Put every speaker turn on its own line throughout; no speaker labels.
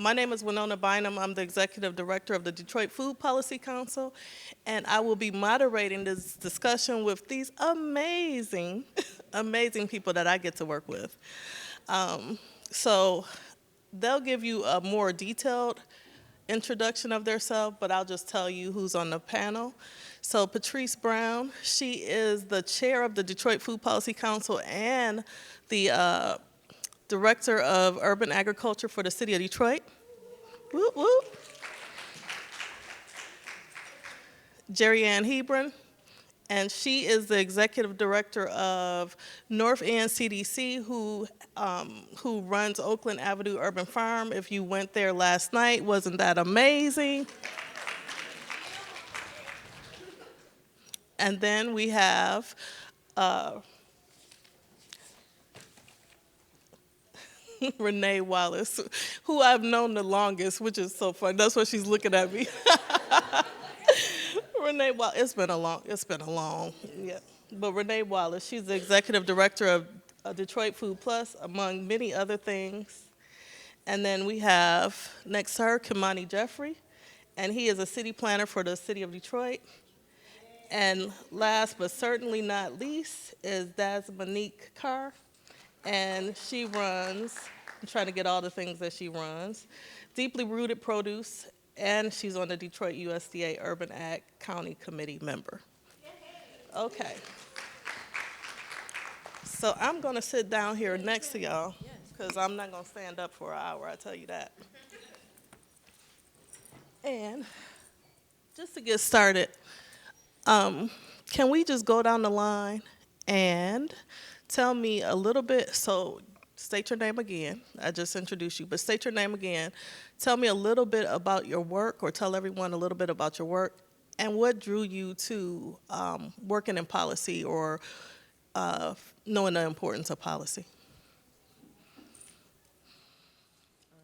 My name is Winona Bynum. I'm the Executive Director of the Detroit Food Policy Council, and I will be moderating this discussion with these amazing, amazing people that I get to work with. So they'll give you a more detailed introduction of themselves, but I'll just tell you who's on the panel. So Patrice Brown, she is the chair of the Detroit Food Policy Council and the Director of Urban Agriculture for the City of Detroit. Whoop, whoop. Jerry Ann Hebron, and she is the Executive Director of North End CDC, who runs Oakland Avenue Urban Farm. If you went there last night, wasn't that amazing? And then we have Renee Wallace, who I've known the longest, which is so fun. That's why she's looking at me. Renee Wallace, it's been a long, yeah. But Renee Wallace, she's the Executive Director of Detroit Food Plus, among many other things. And then we have next to her, Kimani Jeffrey, and he is a city planner for the City of Detroit. And last but certainly not least is Monique Carr, and she runs, I'm trying to get all the things that she runs, Deeply Rooted Produce, and she's on the Detroit USDA Urban Ag County Committee member. Okay. So I'm going to sit down here next to y'all, because I'm not going to stand up for an hour, I tell you that. And just to get started, can we just go down the line and tell me a little bit, so state your name again. I just introduced you, but state your name again. Tell me a little bit about your work, or tell everyone a little bit about your work, and what drew you to working in policy, or knowing the importance of policy.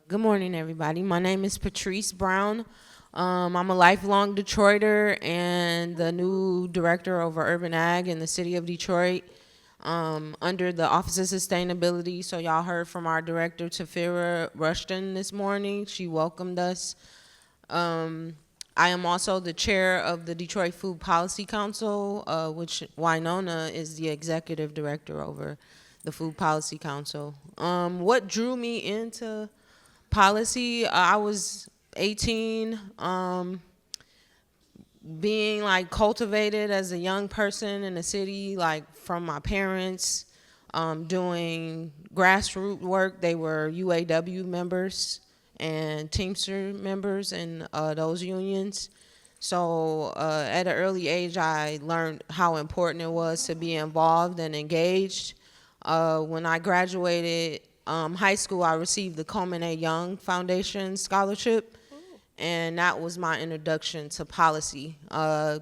Good morning, everybody. My name is Patrice Brown. I'm a lifelong Detroiter and the new director over urban ag in the city of Detroit, under the Office of Sustainability. So y'all heard from our director, Tafira Rushton, this morning. She welcomed us. I am also the chair of the Detroit Food Policy Council, which Winona is the executive director over the Food Policy Council. What drew me into policy? I was 18, being like cultivated as a young person in the city, like from my parents, doing grassroots work. They were UAW members and Teamster members in those unions. So at an early age, I learned how important it was to be involved and engaged. When I graduated high school, I received the Coleman A. Young Foundation Scholarship, and that was my introduction to policy.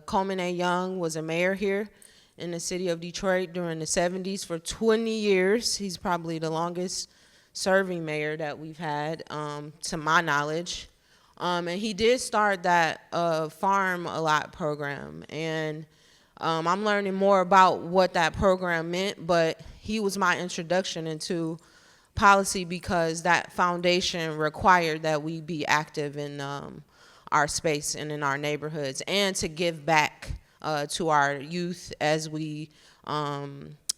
Coleman A. Young was a mayor here in the city of Detroit during the 70s for 20 years. He's probably the longest serving mayor that we've had, to my knowledge. And he did start that Farm a Lot program, and I'm learning more about what that program meant, but he was my introduction into policy because that foundation required that we be active in our space and in our neighborhoods, and to give back to our youth as we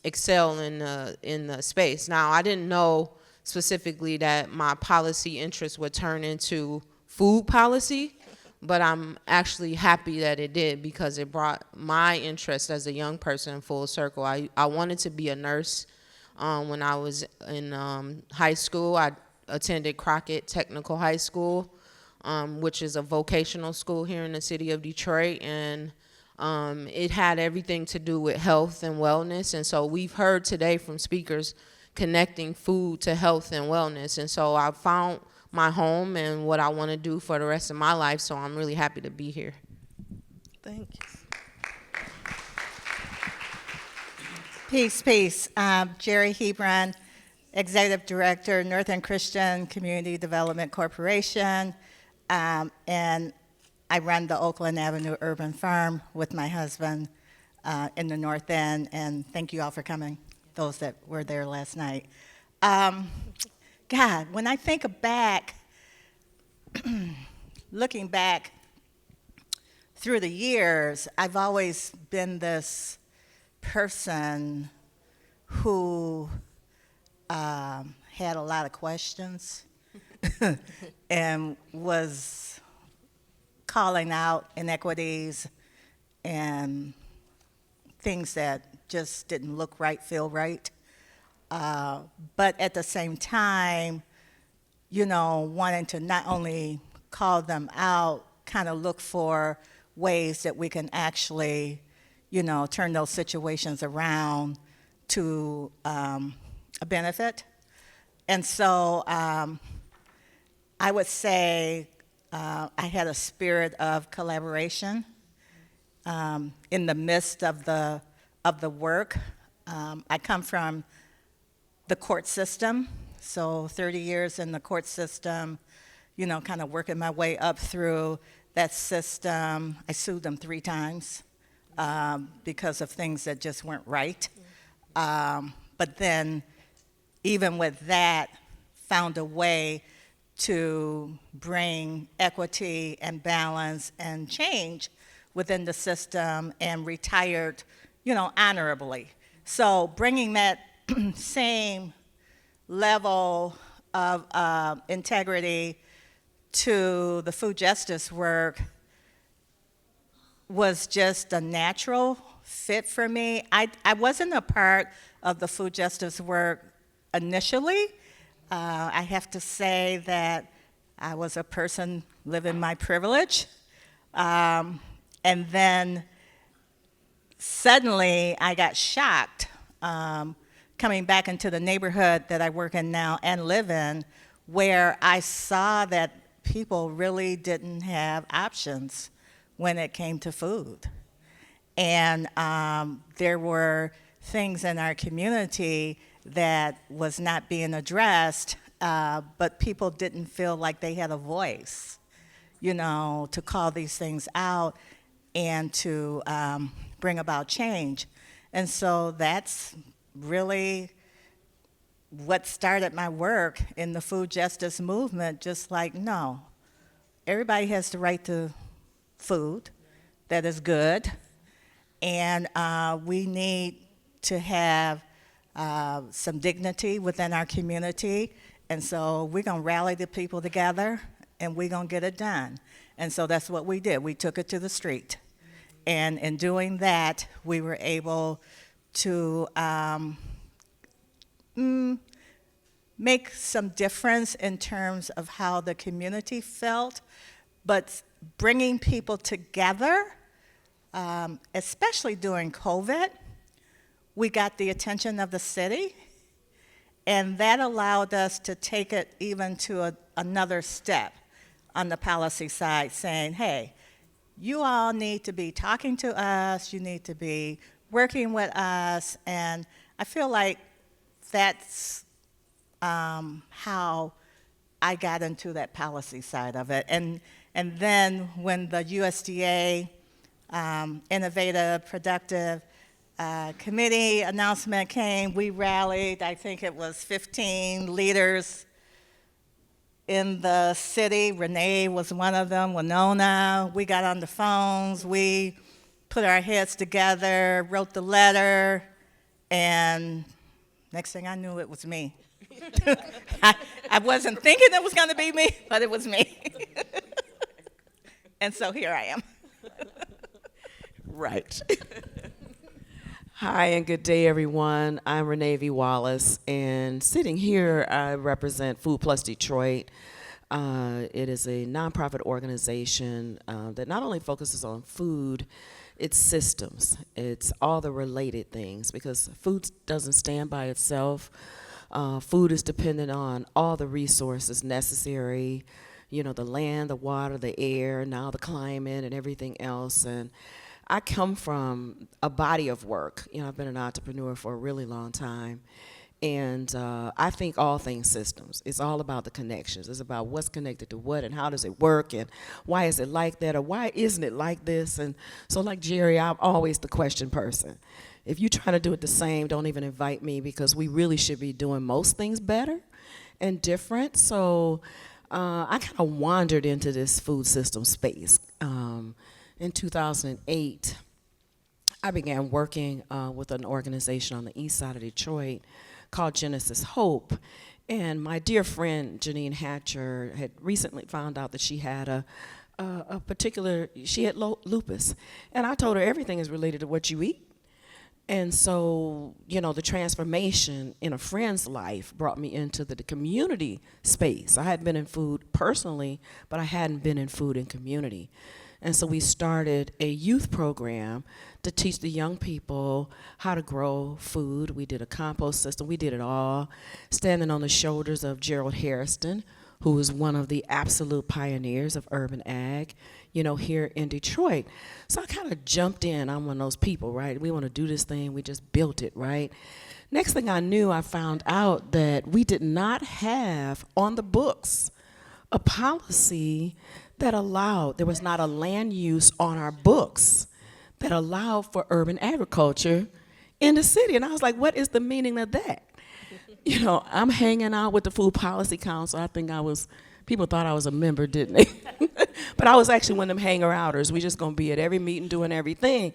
excel in the space. Now, I didn't know specifically that my policy interests would turn into food policy, but I'm actually happy that it did, because it brought my interest as a young person full circle. I wanted to be a nurse. When I was in high school, I attended Crockett Technical High School, which is a vocational school here in the city of Detroit, and it had everything to do with health and wellness. And so we've heard today from speakers connecting food to health and wellness. And so I found my home and what I want to do for the rest of my life, so I'm really happy to be here.
Thank you.
Peace, peace. Jerry Hebron, Executive Director, Northern Christian Community Development Corporation, and I run the Oakland Avenue Urban Farm with my husband in the North End, and thank you all for coming, those that were there last night. God, when I think back looking back through the years, I've always been this person who had a lot of questions and was calling out inequities and things that just didn't look right, feel right. But at the same time, wanting to not only call them out, kind of look for ways that we can actually, turn those situations around to a benefit. And so I would say I had a spirit of collaboration in the midst of the work. I come from the court system, so 30 years in the court system, kind of working my way up through that system. I sued them 3 times because of things that just weren't right. But then, even with that, found a way to bring equity and balance and change within the system and retired, honorably. So bringing that same level of integrity to the food justice work was just a natural fit for me. I wasn't a part of the food justice work initially. I have to say that I was a person living my privilege. And then suddenly I got shocked coming back into the neighborhood that I work in now and live in, where I saw that people really didn't have options when it came to food. And there were things in our community that was not being addressed, but people didn't feel like they had a voice, to call these things out and to bring about change. And so that's really what started my work in the food justice movement, just like, no, everybody has the right to food that is good, and we need to have some dignity within our community, and so we're going to rally the people together, and we're going to get it done. And so that's what we did. We took it to the street, and in doing that, we were able to make some difference in terms of how the community felt, but bringing people together, especially during COVID, we got the attention of the city, and that allowed us to take it even to another step on the policy side, saying, hey, you all need to be talking to us, you need to be working with us, and I feel like that's how I got into that policy side of it. And then when the USDA Innovative Productive Committee announcement came, we rallied, I think it was 15 leaders in the city. Renee was one of them, Winona. We got on the phones, we put our heads together, wrote the letter, and next thing I knew, it was me. I wasn't thinking it was going to be me, but it was me. And so here I am.
Right. Hi, and good day, everyone. I'm Renee V. Wallace, and sitting here, I represent Food Plus Detroit. It is a nonprofit organization that not only focuses on food, it's systems. It's all the related things, because food doesn't stand by itself. Food is dependent on all the resources necessary, the land, the water, the air, now the climate, and everything else. And I come from a body of work. I've been an entrepreneur for a really long time. And I think all things systems. It's all about the connections. It's about what's connected to what and how does it work and why is it like that or why isn't it like this. And so like Jerry, I'm always the question person. If you're trying to do it the same, don't even invite me, because we really should be doing most things better and different. So I kind of wandered into this food system space. In 2008, I began working with an organization on the east side of Detroit called Genesis Hope. And my dear friend, Janine Hatcher, had recently found out that she had she had lupus. And I told her everything is related to what you eat. And so, the transformation in a friend's life brought me into the community space. I had been in food personally, but I hadn't been in food and community. And so we started a youth program to teach the young people how to grow food. We did a compost system. We did it all, standing on the shoulders of Gerald Hairston, who was one of the absolute pioneers of urban ag, here in Detroit. So I kind of jumped in. I'm one of those people, right? We want to do this thing. We just built it, right? Next thing I knew, I found out that we did not have on the books a policy that allowed, there was not a land use on our books that allowed for urban agriculture in the city. And I was like, what is the meaning of that? I'm hanging out with the Food Policy Council. I think people thought I was a member, didn't they? But I was actually one of them hanger-outers. We just gonna be at every meeting doing everything.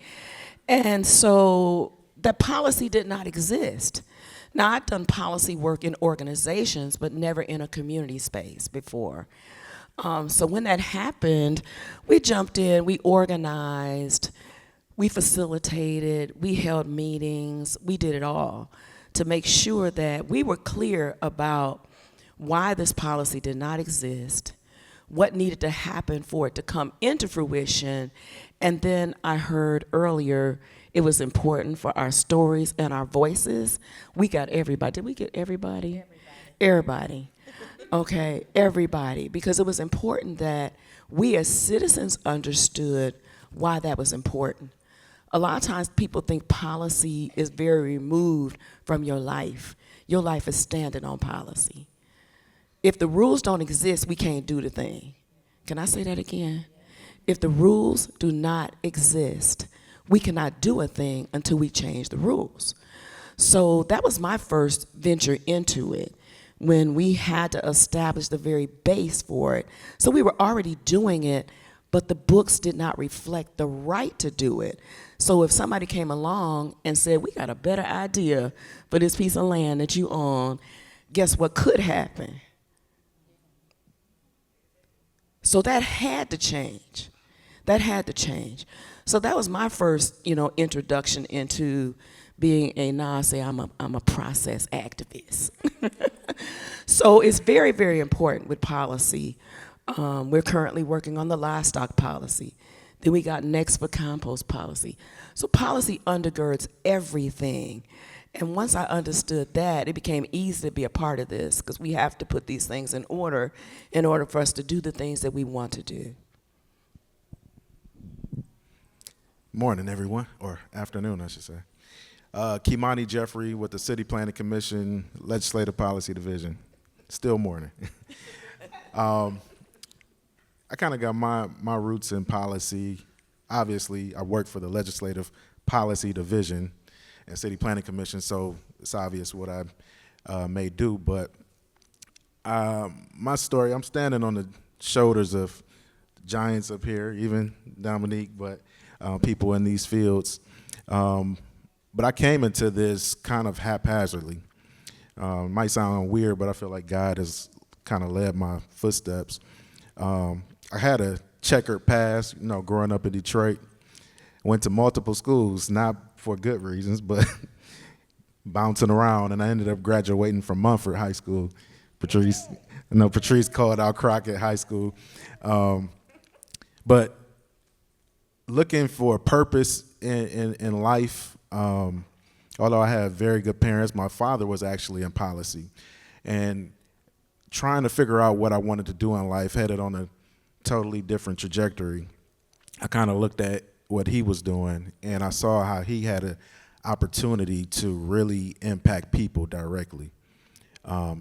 And so that policy did not exist. Now, I'd done policy work in organizations, but never in a community space before. So when that happened, we jumped in, we organized, we facilitated, we held meetings, we did it all to make sure that we were clear about why this policy did not exist, what needed to happen for it to come into fruition. And then I heard earlier it was important for our stories and our voices. We got everybody. Did we get everybody? Everybody. Okay, everybody. Because it was important that we as citizens understood why that was important. A lot of times people think policy is very removed from your life. Your life is standing on policy. If the rules don't exist, we can't do the thing. Can I say that again? If the rules do not exist, we cannot do a thing until we change the rules. So that was my first venture into it, when we had to establish the very base for it. So we were already doing it, but the books did not reflect the right to do it. So if somebody came along and said, we got a better idea for this piece of land that you own, guess what could happen? So that had to change. That had to change. So that was my first, introduction into being I'm a process activist. So it's very, very important with policy. We're currently working on the livestock policy. Then we got next for compost policy. So policy undergirds everything. And once I understood that, it became easy to be a part of this, because we have to put these things in order for us to do the things that we want to do.
Morning, everyone, or afternoon, I should say. Kimani Jeffrey with the City Planning Commission, Legislative Policy Division. Still morning. I kind of got my roots in policy. Obviously, I work for the Legislative Policy Division and City Planning Commission, so it's obvious what I may do. But my story, I'm standing on the shoulders of giants up here, even Dominique, but people in these fields. But I came into this kind of haphazardly. Might sound weird, but I feel like God has kind of led my footsteps. I had a checkered past, growing up in Detroit. Went to multiple schools, not for good reasons, but bouncing around, and I ended up graduating from Mumford High School. Patrice called out Crockett High School. But looking for a purpose in life, although I had very good parents, my father was actually in policy. And trying to figure out what I wanted to do in life, headed on a totally different trajectory. I kind of looked at what he was doing, and I saw how he had an opportunity to really impact people directly,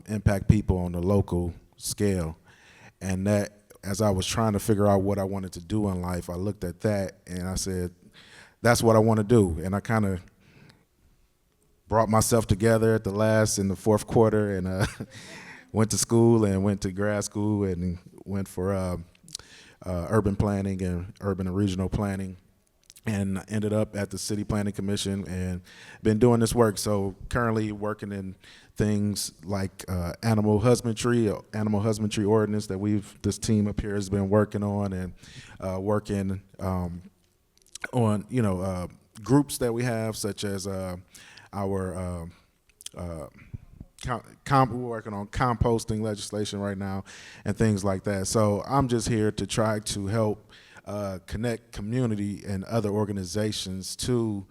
impact people on the local scale. And that, as I was trying to figure out what I wanted to do in life, I looked at that and I said, that's what I want to do. And I kind of brought myself together in the fourth quarter, and went to school and went to grad school and went for urban planning and urban and regional planning, and ended up at the City Planning Commission and been doing this work. So currently working in things like animal husbandry ordinance that this team up here has been working on, and working on groups that we have, such as our we're working on composting legislation right now and things like that. So I'm just here to try to help connect community and other organizations to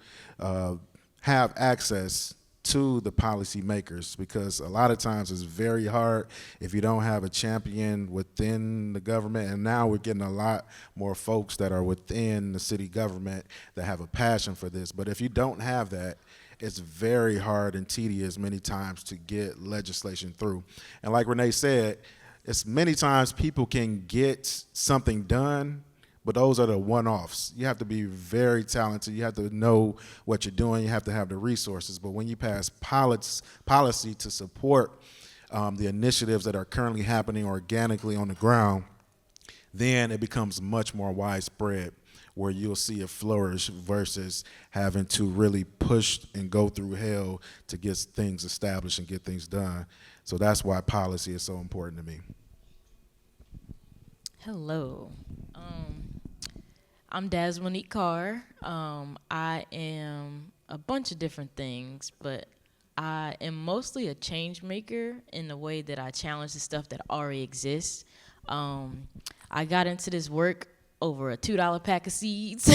have access to the policy makers, because a lot of times it's very hard if you don't have a champion within the government. And now we're getting a lot more folks that are within the city government that have a passion for this. But if you don't have that, it's very hard and tedious many times to get legislation through. And like Renee said, it's many times people can get something done, but those are the one-offs. You have to be very talented. You have to know what you're doing. You have to have the resources. But when you pass policy to support the initiatives that are currently happening organically on the ground, then it becomes much more widespread, where you'll see it flourish versus having to really push and go through hell to get things established and get things done. So that's why policy is so important to me.
Hello. I'm Daz Monique Carr. I am a bunch of different things, but I am mostly a change maker in the way that I challenge the stuff that already exists. I got into this work over a $2 pack of seeds.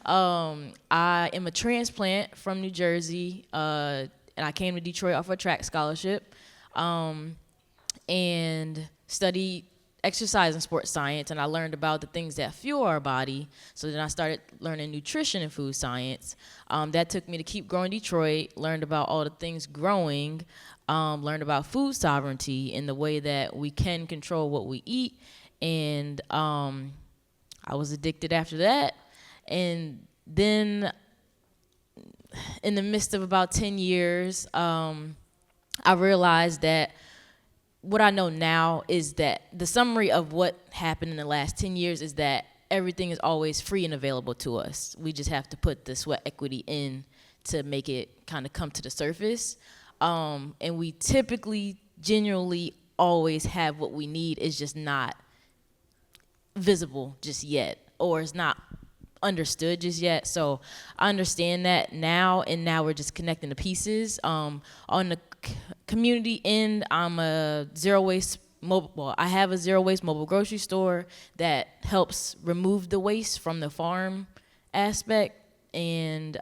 I am a transplant from New Jersey, and I came to Detroit off a track scholarship, and studied exercise and sports science, and I learned about the things that fuel our body. So then I started learning nutrition and food science. That took me to Keep Growing Detroit, learned about all the things growing, learned about food sovereignty in the way that we can control what we eat, and I was addicted after that. And then in the midst of about 10 years, I realized that what I know now is that the summary of what happened in the last 10 years is that everything is always free and available to us. We just have to put the sweat equity in to make it kind of come to the surface. And we typically, genuinely always have what we need. It's just not visible just yet, or it's not understood just yet. So I understand that now, and now we're just connecting the pieces. On the community end, I'm a zero waste mobile. Well, I have a zero waste mobile grocery store that helps remove the waste from the farm aspect and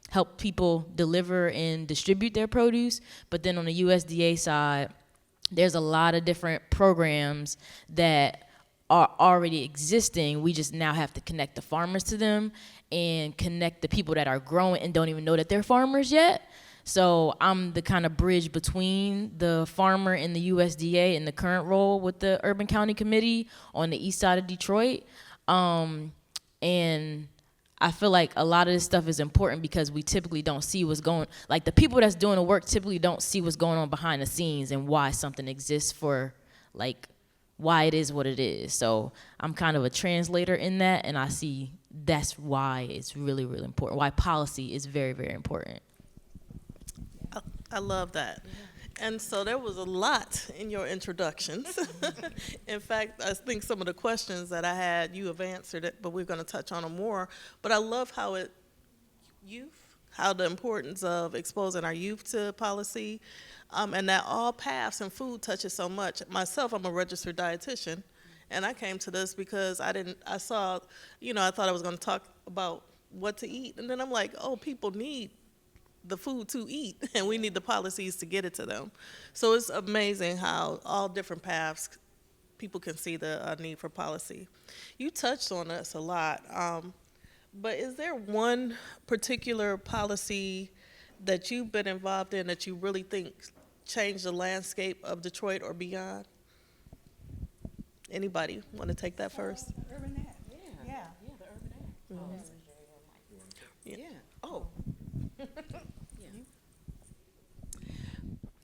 help people deliver and distribute their produce. But then on the USDA side, there's a lot of different programs that are already existing. We just now have to connect the farmers to them and connect the people that are growing and don't even know that they're farmers yet. So I'm the kind of bridge between the farmer and the USDA in the current role with the Urban County Committee on the east side of Detroit. And I feel like a lot of this stuff is important because we typically don't see what's going, like the people that's doing the work typically don't see what's going on behind the scenes and why something exists, for like why it is what it is. So I'm kind of a translator in that, and I see that's why it's really, really important, why policy is very, very important.
I love that. And so there was a lot in your introductions. In fact, I think some of the questions that I had, you have answered it, but we're going to touch on them more. But I love how how the importance of exposing our youth to policy, and that all paths and food touches so much. Myself, I'm a registered dietitian, and I came to this because I thought I was going to talk about what to eat, and then I'm like, oh, people need the food to eat, and we need the policies to get it to them. So it's amazing how all different paths people can see the need for policy. You touched on this a lot, but is there one particular policy that you've been involved in that you really think changed the landscape of Detroit or beyond? Anybody want to take that first?
Urban Ag. Yeah.
The Urban Ag.
Yeah.
Yeah. Oh.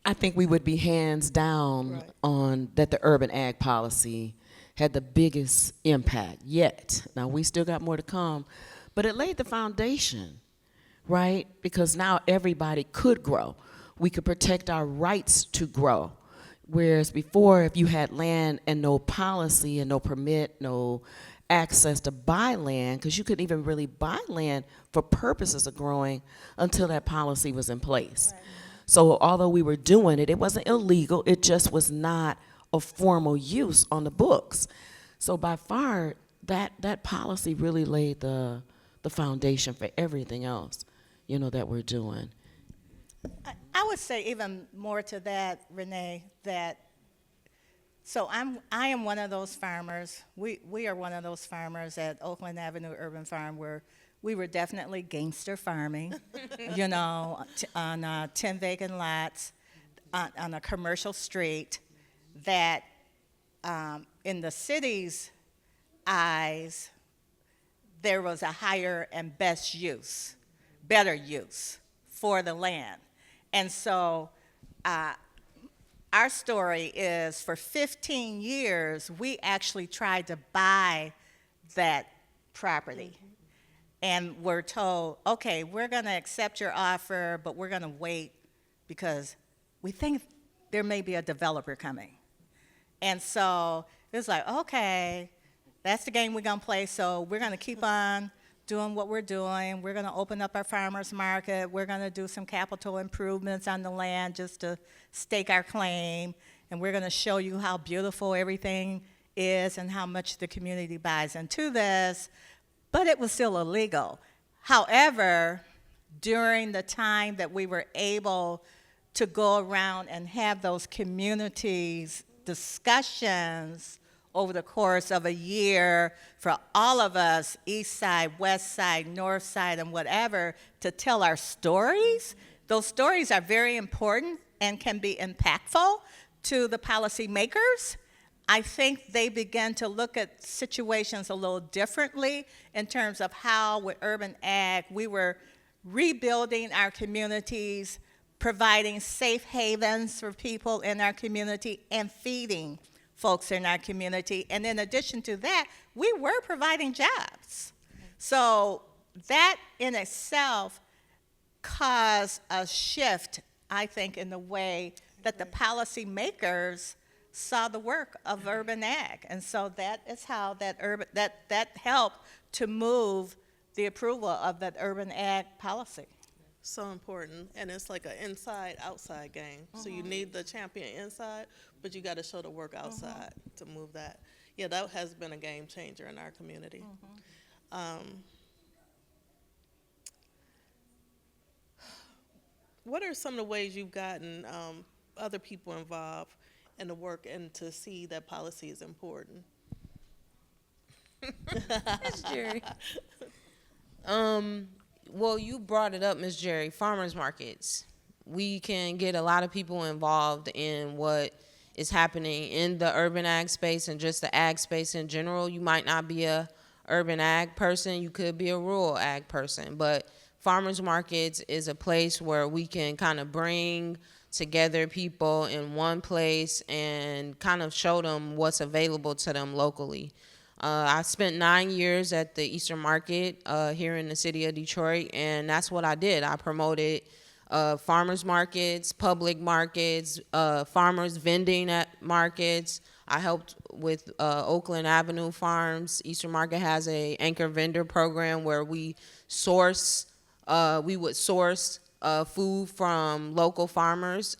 I think we would be hands down
Right.
on that the urban ag policy had the biggest impact yet. Now, we still got more to come, but it laid the foundation, right? Because now everybody could grow. We could protect our rights to grow. Whereas before, if you had land and no policy and no permit, no access to buy land, because you couldn't even really buy land for purposes of growing until that policy was in place. So although we were doing it, it wasn't illegal, it just was not a formal use on the books. So by far, that policy really laid the foundation for everything else, that we're doing.
I would say even more to that, Renee, that I am one of those farmers. We are one of those farmers at Oakland Avenue Urban Farm where we were definitely gangster farming, on 10 vacant lots on a commercial street that in the city's eyes, there was a higher and better use for the land. And so our story is for 15 years, we actually tried to buy that property. And we're told, okay, we're going to accept your offer, but we're going to wait because we think there may be a developer coming. And so it's like, okay, that's the game we're going to play, so we're going to keep on doing what we're doing. We're going to open up our farmers market. We're going to do some capital improvements on the land just to stake our claim. And we're going to show you how beautiful everything is and how much the community buys into this. But it was still illegal. However, during the time that we were able to go around and have those communities discussions over the course of a year for all of us, east side, west side, north side, and whatever, to tell our stories. Those stories are very important and can be impactful to the policymakers. I think they began to look at situations a little differently in terms of how with urban ag, we were rebuilding our communities, providing safe havens for people in our community, and feeding folks in our community. And in addition to that, we were providing jobs. So that in itself caused a shift, I think, in the way that the policymakers saw the work of urban ag. And so that is how that helped to move the approval of that urban ag policy.
So important, and it's like an inside-outside game. So you need the champion inside, but you got to show the work outside to move that. Yeah, that has been a game changer in our community. What are some of the ways you've gotten other people involved in the work and to see that policy is important?
Ms. Jerry. Well, you brought it up, Ms. Jerry, farmers markets. We can get a lot of people involved in what is happening in the urban ag space and just the ag space in general. You might not be a urban ag person, you could be a rural ag person, but farmers markets is a place where we can kind of bring together people in one place and kind of show them what's available to them locally. I spent 9 years at the Eastern Market here in the city of Detroit, and that's what I did. I promoted farmers markets, public markets, farmers vending at markets. I helped with Oakland Avenue Farms. Eastern Market has a anchor vendor program where we would source food from local farmers,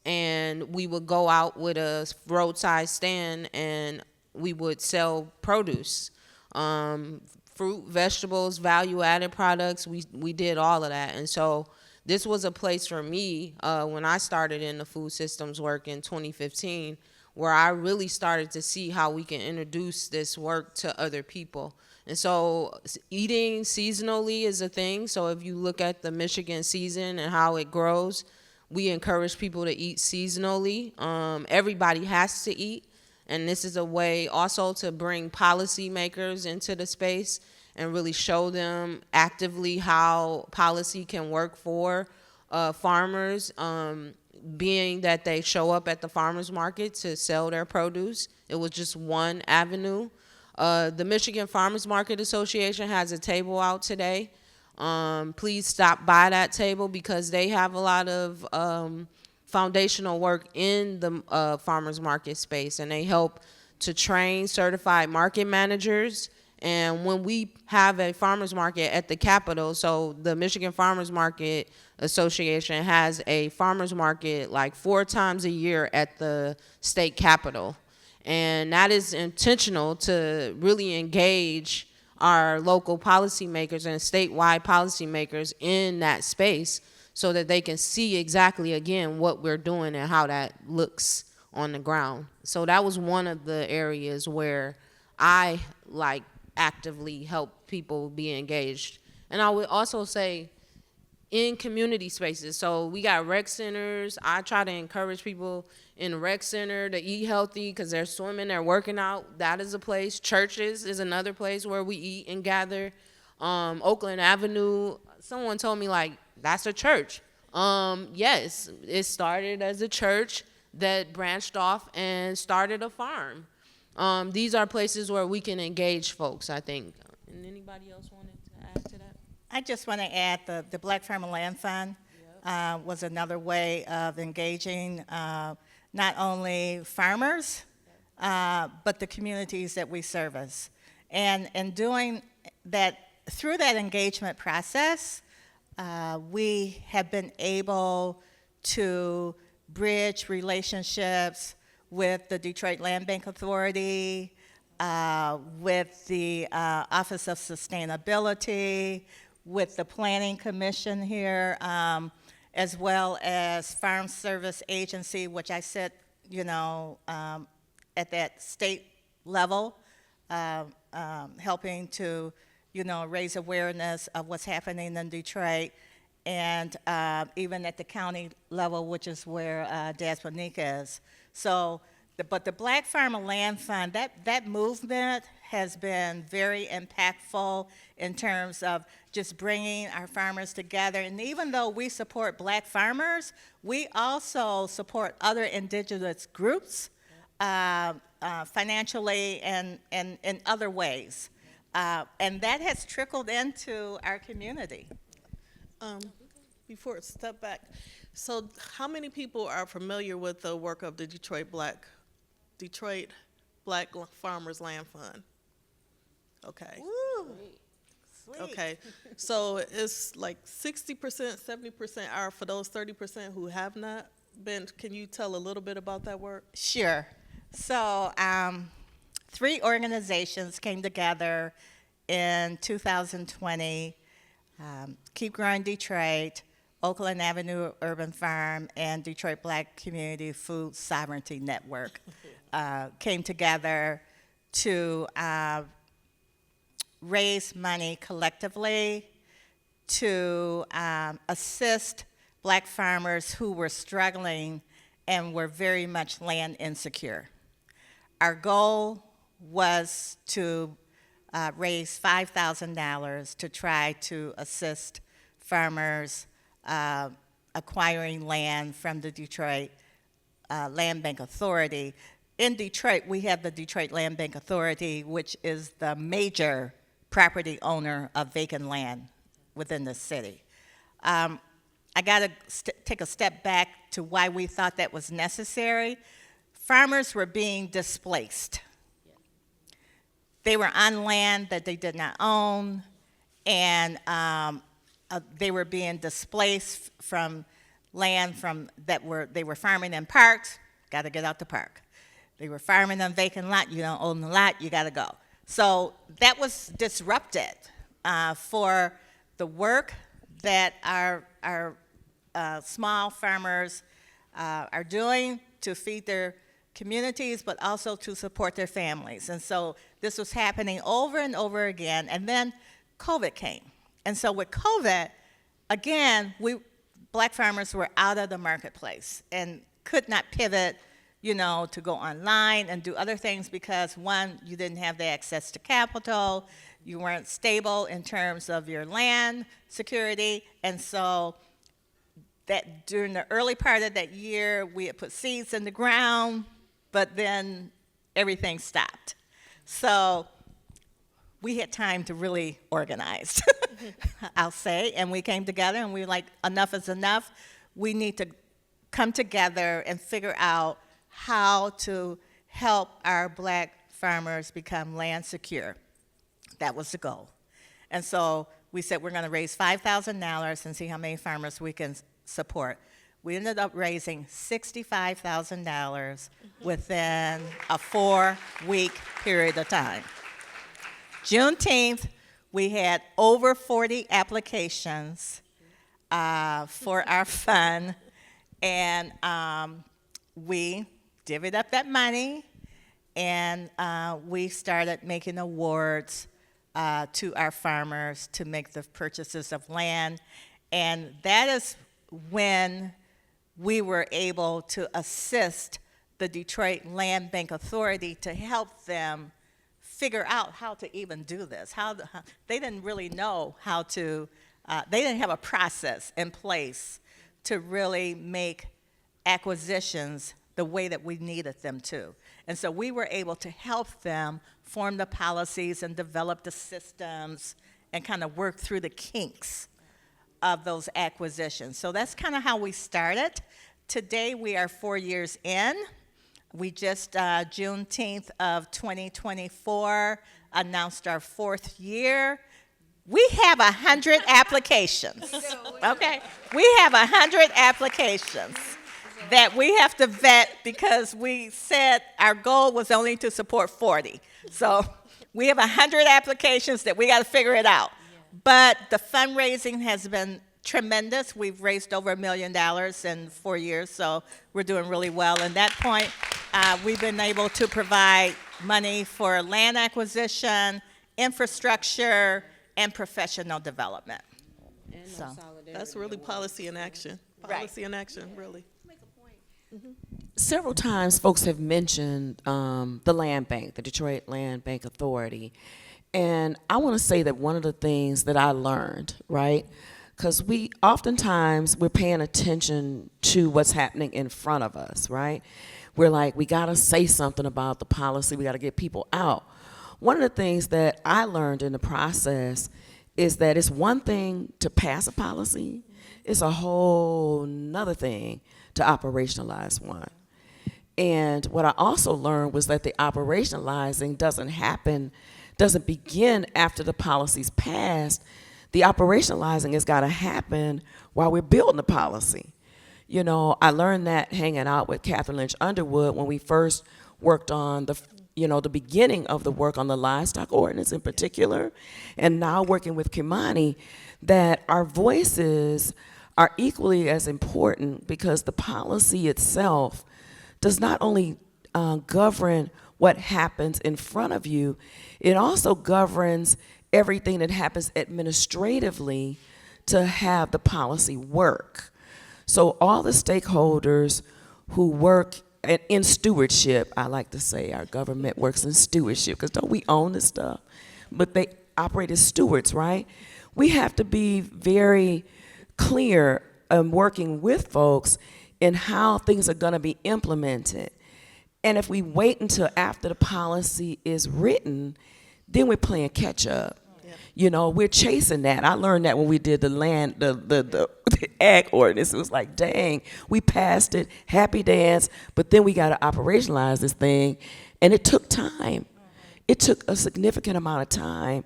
and we would go out with a roadside stand and we would sell produce, fruit, vegetables, value-added products. We did all of that. And so this was a place for me when I started in the food systems work in 2015, where I really started to see how we can introduce this work to other people. And so eating seasonally is a thing. So if you look at the Michigan season and how it grows, we encourage people to eat seasonally. Everybody has to eat. And this is a way also to bring policymakers into the space and really show them actively how policy can work for farmers, being that they show up at the farmers market to sell their produce. It was just one avenue. The Michigan Farmers Market Association has a table out today. Please stop by that table because they have a lot of foundational work in the farmers market space, and they help to train certified market managers. And when we have a farmers market at the Capitol, so the Michigan Farmers Market Association has a farmers market like 4 times a year at the state capitol. And that is intentional to really engage our local policymakers and statewide policymakers in that space so that they can see exactly, again, what we're doing and how that looks on the ground. So that was one of the areas where I actively help people be engaged. And I would also say in community spaces. So we got rec centers. I try to encourage people in the rec center to eat healthy because they're swimming, they're working out. That is a place. Churches is another place where we eat and gather. Oakland Avenue, someone told me that's a church. Yes, it started as a church that branched off and started a farm. These are places where we can engage folks, I think. And anybody else wanted to add to that?
I just want to add the Black Farm and Land Fund was another way of engaging not only farmers, but the communities that we service. And doing that, through that engagement process, we have been able to bridge relationships with the Detroit Land Bank Authority, with the Office of Sustainability, with the Planning Commission here, as well as Farm Service Agency, which I sit, at that state level, helping to, raise awareness of what's happening in Detroit, and even at the county level, which is where Dasponica is. So, but the Black Farm and Land Fund, that movement has been very impactful in terms of just bringing our farmers together. And even though we support Black farmers, we also support other indigenous groups financially and in other ways. And that has trickled into our community.
Before step back, so how many people are familiar with the work of the Detroit Black Farmers Land Fund? Okay.
Woo. Sweet.
Okay. So it's 60%, 70% are for those 30% who have not been. Can you tell a little bit about that work?
Sure. So 3 organizations came together in 2020, Keep Growing Detroit, Oakland Avenue Urban Farm, and Detroit Black Community Food Sovereignty Network came together to raise money collectively to assist Black farmers who were struggling and were very much land insecure. Our goal was to raise $5,000 to try to assist farmers acquiring land from the Detroit Land Bank Authority. In Detroit, we have the Detroit Land Bank Authority, which is the major property owner of vacant land within the city. I got to take a step back to why we thought that was necessary. Farmers were being displaced. They were on land that they did not own, and they were being displaced from land they were farming in parks. Got to get out the park. They were farming on vacant lot. You don't own the lot. You got to go. So that was disrupted for the work that our small farmers are doing to feed their communities, but also to support their families. And so this was happening over and over again. And then COVID came. And so with COVID, again, Black farmers were out of the marketplace and could not pivot, to go online and do other things because, one, you didn't have the access to capital, you weren't stable in terms of your land security, and so that during the early part of that year, we had put seeds in the ground, but then everything stopped. So we had time to really organize, I'll say, and we came together and we were like, enough is enough. We need to come together and figure out how to help our black farmers become land secure. That was the goal. And so we said we're going to raise $5,000 and see how many farmers we can support. We ended up raising $65,000 within a 4-week period of time. Juneteenth, we had over 40 applications for our fund, and we divvied up that money, and we started making awards to our farmers to make the purchases of land. And that is when we were able to assist the Detroit Land Bank Authority to help them figure out how to even do this. They didn't really know how to, they didn't have a process in place to really make acquisitions the way that we needed them to. And so we were able to help them form the policies and develop the systems and kind of work through the kinks of those acquisitions. So that's kind of how we started. Today we are 4 years in. We just, Juneteenth of 2024, announced our 4th year. We have 100 applications, okay? We have 100 applications that we have to vet because we said our goal was only to support 40. So we have 100 applications that we got to figure it out. But the fundraising has been tremendous. We've raised over $1 million in 4 years, so we're doing really well. And at that point, we've been able to provide money for land acquisition, infrastructure, and professional development. So
That's really policy in action. Policy in action, really.
Several times folks have mentioned the land bank, the Detroit Land Bank Authority. And I want to say that one of the things that I learned, right, because we're paying attention to what's happening in front of us, right? We're like, we got to say something about the policy. We got to get people out. One of the things that I learned in the process is that it's one thing to pass a policy. It's a whole nother thing to operationalize one. And what I also learned was that the operationalizing doesn't begin after the policy's passed. The operationalizing has got to happen while we're building the policy. You know, I learned that hanging out with Catherine Lynch Underwood when we first worked on the beginning of the work on the livestock ordinance in particular, and now working with Kimani, that our voices are equally as important because the policy itself does not only govern what happens in front of you, it also governs everything that happens administratively to have the policy work. So all the stakeholders who work in stewardship, I like to say our government works in stewardship, because don't we own this stuff? But they operate as stewards, right? We have to be very clear working with folks in how things are going to be implemented. And if we wait until after the policy is written, then we're playing catch up. Yeah. You know, we're chasing that. I learned that when we did the ag ordinance. It was like, dang, we passed it, happy dance, but then we got to operationalize this thing, and it took time. It took a significant amount of time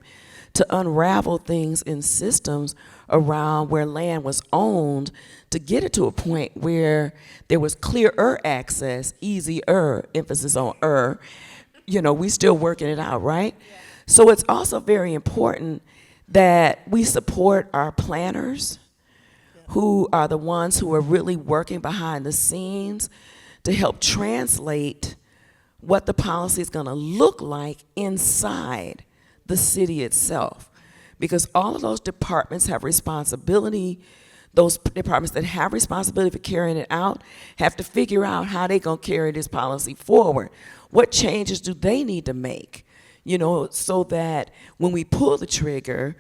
to unravel things in systems around where land was owned to get it to a point where there was clearer access, easier, emphasis on you know, we still working it out, right? Yeah. So it's also very important that we support our planners, who are the ones who are really working behind the scenes to help translate what the policy is going to look like inside the city itself. Because all of those departments have responsibility. Those departments that have responsibility for carrying it out have to figure out how they're going to carry this policy forward. What changes do they need to make, you know, so that when we pull the trigger,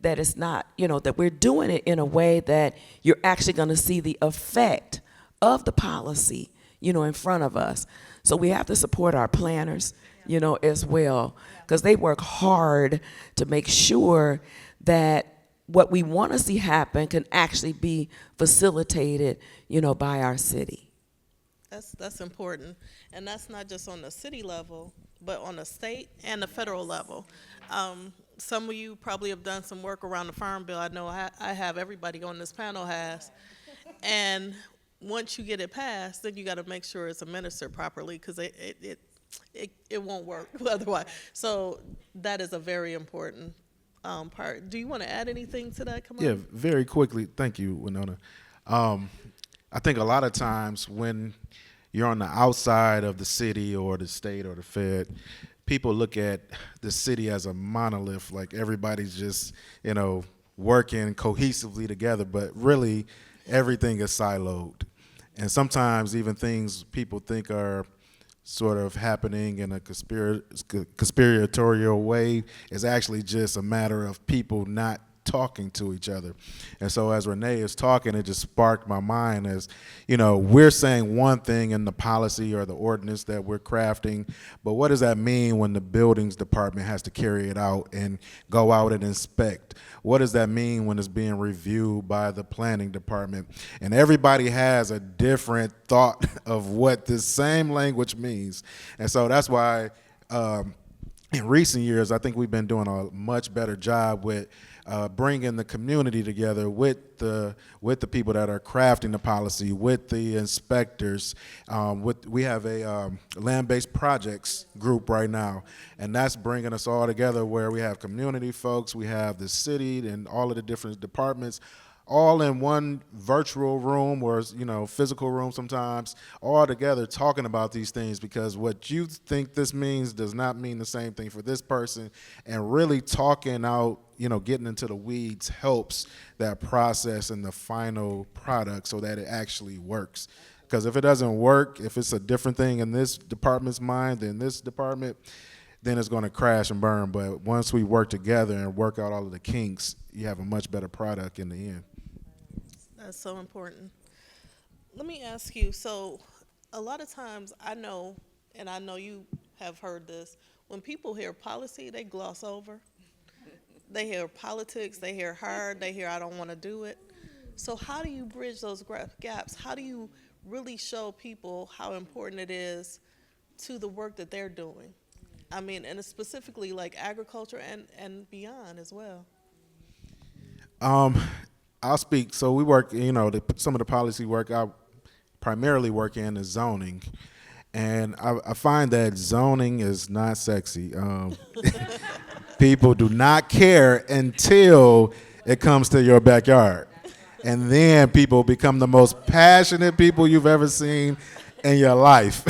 that it's not, that we're doing it in a way that you're actually going to see the effect of the policy, in front of us. So we have to support our planners, as well, because they work hard to make sure that what we want to see happen can actually be facilitated, by our city.
That's important, and that's not just on the city level, but on the state and the federal level. Some of you probably have done some work around the Farm Bill. I know I have, everybody on this panel has. And once you get it passed, then you got to make sure it's administered properly, because it won't work otherwise. So that is a very important part. Do you want to add anything to that? Come on.
Yeah, very quickly. Thank you, Winona. I think a lot of times when you're on the outside of the city or the state or the Fed, people look at the city as a monolith, like everybody's just, working cohesively together, but really everything is siloed. And sometimes even things people think are sort of happening in a conspiratorial way is actually just a matter of people not talking to each other. And so as Renee is talking, it just sparked my mind as, we're saying one thing in the policy or the ordinance that we're crafting, but what does that mean when the buildings department has to carry it out and go out and inspect? What does that mean when it's being reviewed by the planning department? And everybody has a different thought of what this same language means. And so that's why in recent years, I think we've been doing a much better job with bringing the community together with the people that are crafting the policy, with the inspectors. We have a land-based projects group right now, and that's bringing us all together where we have community folks, we have the city and all of the different departments, all in one virtual room or physical room sometimes, all together talking about these things, because what you think this means does not mean the same thing for this person, and really talking out, getting into the weeds helps that process and the final product so that it actually works. Because if it doesn't work, if it's a different thing in this department's mind than this department, then it's going to crash and burn. But once we work together and work out all of the kinks, you have a much better product in the end.
That's so important. Let me ask you, so a lot of times I know, and I know you have heard this, when people hear policy, they gloss over. They hear politics, they hear hard, they hear I don't want to do it. So how do you bridge those gaps? How do you really show people how important it is to the work that they're doing? I mean, and it's specifically like agriculture and beyond as well.
I'll speak. So we work, some of the policy work I primarily work in is zoning. And I find that zoning is not sexy. People do not care until it comes to your backyard. And then people become the most passionate people you've ever seen in your life.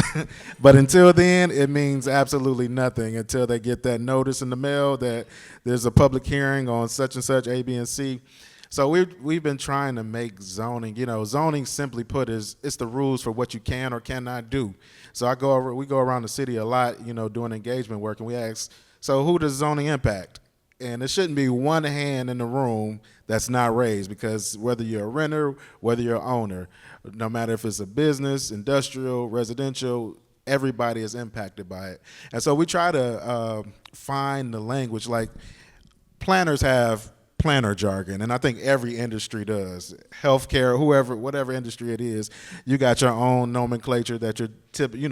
But until then, it means absolutely nothing until they get that notice in the mail that there's a public hearing on such and such, A, B, and C. So we've been trying to make zoning, zoning simply put is it's the rules for what you can or cannot do. So we go around the city a lot, doing engagement work, and we ask, so who does zoning impact? And it shouldn't be one hand in the room that's not raised, because whether you're a renter, whether you're an owner, no matter if it's a business, industrial, residential, everybody is impacted by it. And so we try to find the language, like planners have planner jargon, and I think every industry does. Healthcare, whatever industry it is, you got your own nomenclature that you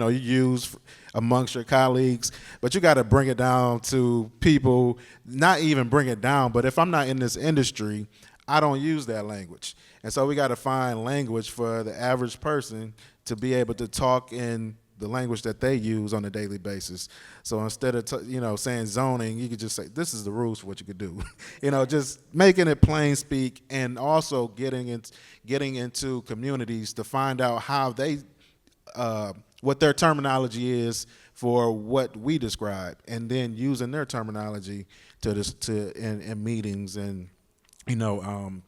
use amongst your colleagues, but you got to bring it down to people, not even bring it down, but if I'm not in this industry, I don't use that language. And so we got to find language for the average person to be able to talk in the language that they use on a daily basis. So instead of saying zoning, you could just say this is the rules for what you could do. Just making it plain speak, and also getting into communities to find out how they what their terminology is for what we describe, and then using their terminology in meetings and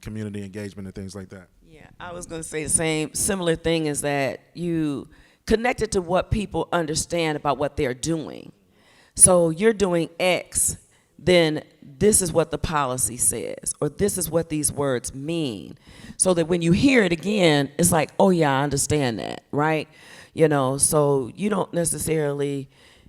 community engagement and things like that.
Yeah, I was going to say the same similar thing, is that you connected to what people understand about what they're doing. So you're doing X, then this is what the policy says, or this is what these words mean, so that when you hear it again, it's like, oh yeah, I understand that, right? You know, so you don't necessarily